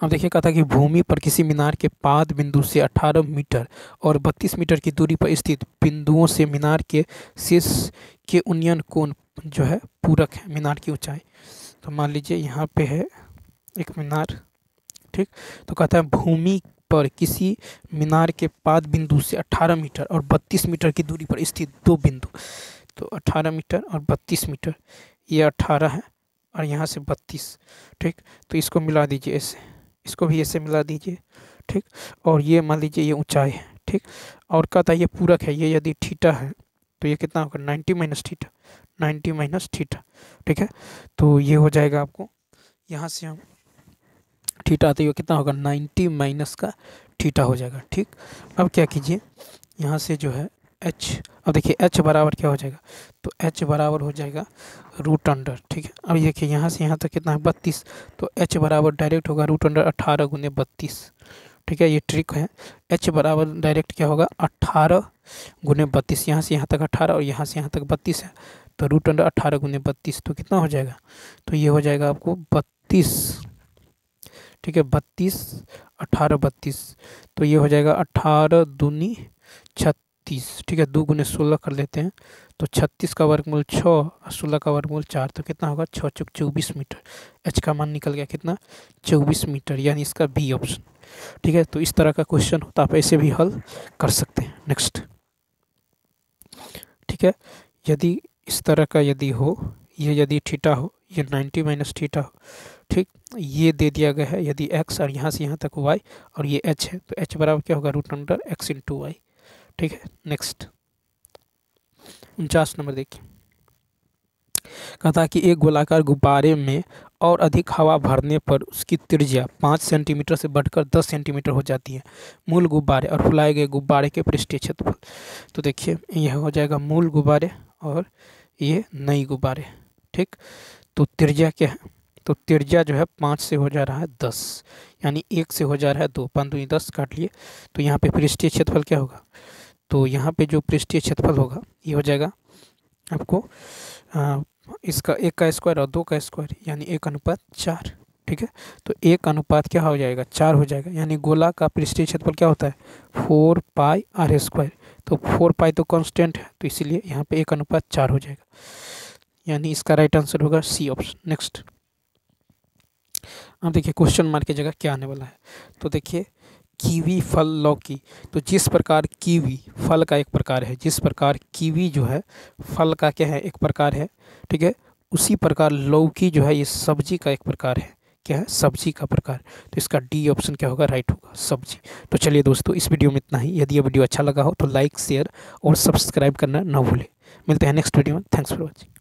S1: अब देखिए कहा था कि भूमि पर किसी मीनार के पाद बिंदु से 18 मीटर और 32 मीटर की दूरी पर स्थित बिंदुओं से मीनार के शीर्ष के उन्नयन कोण जो है पूरक है मीनार की ऊंचाई। तो मान लीजिए यहाँ पे है एक मीनार, ठीक। तो कहता है भूमि पर किसी मीनार के पाद बिंदु से 18 मीटर और 32 मीटर की दूरी पर स्थित दो बिंदु, तो 18 मीटर और 32 मीटर, ये 18 है और यहाँ से 32, ठीक। तो इसको मिला दीजिए ऐसे, इसको भी ऐसे मिला दीजिए, ठीक। और ये मान लीजिए ये ऊंचाई है, ठीक। और कहता है ये पूरक है, ये यदि थीटा है तो ये कितना होगा, 90 - थीटा, 90 - थीटा, ठीक है। तो ये हो जाएगा आपको, यहाँ से हम थीटा आते हुए कितना होगा, 90 - का थीटा हो जाएगा, ठीक। अब क्या कीजिए, यहाँ से जो है h, अब देखिए h बराबर क्या हो जाएगा, तो h बराबर हो जाएगा √अंडर, ठीक है। अब देखिए यहाँ से यहाँ तक कितना है 32, तो h बराबर डायरेक्ट होगा √अंडर 18 × 32, ठीक है। ये ट्रिक है, h बराबर डायरेक्ट क्या होगा 18 × 32, यहाँ से यहाँ तक 18 और यहाँ से यहाँ तक 32 है, तो √अंडर 18 × 32, तो कितना हो जाएगा, तो ये हो जाएगा आपको 32, ठीक है, 32, 18, 32, तो ये हो जाएगा 18 दूनी 36, ठीक है, 2 × 16 कर लेते हैं, तो 36 का वर्गमूल 6 और 16 का वर्गमूल 4, तो कितना होगा 6 × 24 मीटर। h का मान निकल गया कितना, 24 मीटर, यानी इसका बी ऑप्शन, ठीक है। तो इस तरह का क्वेश्चन होता है, आप ऐसे भी हल कर सकते हैं। नेक्स्ट, ठीक है, यदि इस तरह का यदि हो, ये यदि थीटा हो, ये 90 - थीटा हो, ठीक, ये दे दिया गया है यदि x और यहाँ से यहाँ तक y और ये h है, तो h बराबर क्या होगा √अंडर x × y, ठीक है। नेक्स्ट, 49 नंबर देखिए, कहता कि एक गोलाकार गुब्बारे में और अधिक हवा भरने पर उसकी त्रिज्या 5 सेंटीमीटर से बढ़कर 10 सेंटीमीटर हो जाती है। मूल गुब्बारे और फुलाए गए गुब्बारे के पृष्ठीय क्षेत्रफल, तो देखिए यह हो जाएगा मूल गुब्बारे और ये नई गुब्बारे, ठीक। तो त्रिज्या क्या है, तो त्रिज्या जो है 5 से हो जा रहा है 10, यानी 1 से हो जा रहा है 2, 5 दूनी 10 काट लिए, तो यहाँ पे पृष्ठीय क्षेत्रफल क्या होगा, तो यहाँ पे जो पृष्ठीय क्षेत्रफल होगा ये हो जाएगा आपको इसका 1 का स्क्वायर और 2 का स्क्वायर, यानी 1:4, ठीक है। तो 1 क्या हो जाएगा 4 हो जाएगा, यानी गोला का पृष्ठीय क्षेत्रफल क्या होता है 4πr², तो 4π तो कांस्टेंट है, तो इसीलिए यहाँ पे 1:4 हो जाएगा, यानी इसका राइट आंसर होगा सी ऑप्शन। नेक्स्ट, अब देखिए क्वेश्चन मार्क की जगह क्या आने वाला है, तो देखिए कीवी फल लौकी, तो जिस प्रकार कीवी फल का एक प्रकार है, जिस प्रकार कीवी जो है फल का क्या है एक प्रकार है, ठीक है, उसी प्रकार लौकी जो है ये सब्जी का एक प्रकार है, क्या है सब्जी का प्रकार, तो इसका डी ऑप्शन क्या होगा राइट होगा सब्जी। तो चलिए दोस्तों इस वीडियो में इतना ही, यदि ये वीडियो अच्छा लगा हो तो लाइक शेयर और सब्सक्राइब करना ना भूलें। मिलते हैं नेक्स्ट वीडियो में, थैंक्स फॉर वॉचिंग।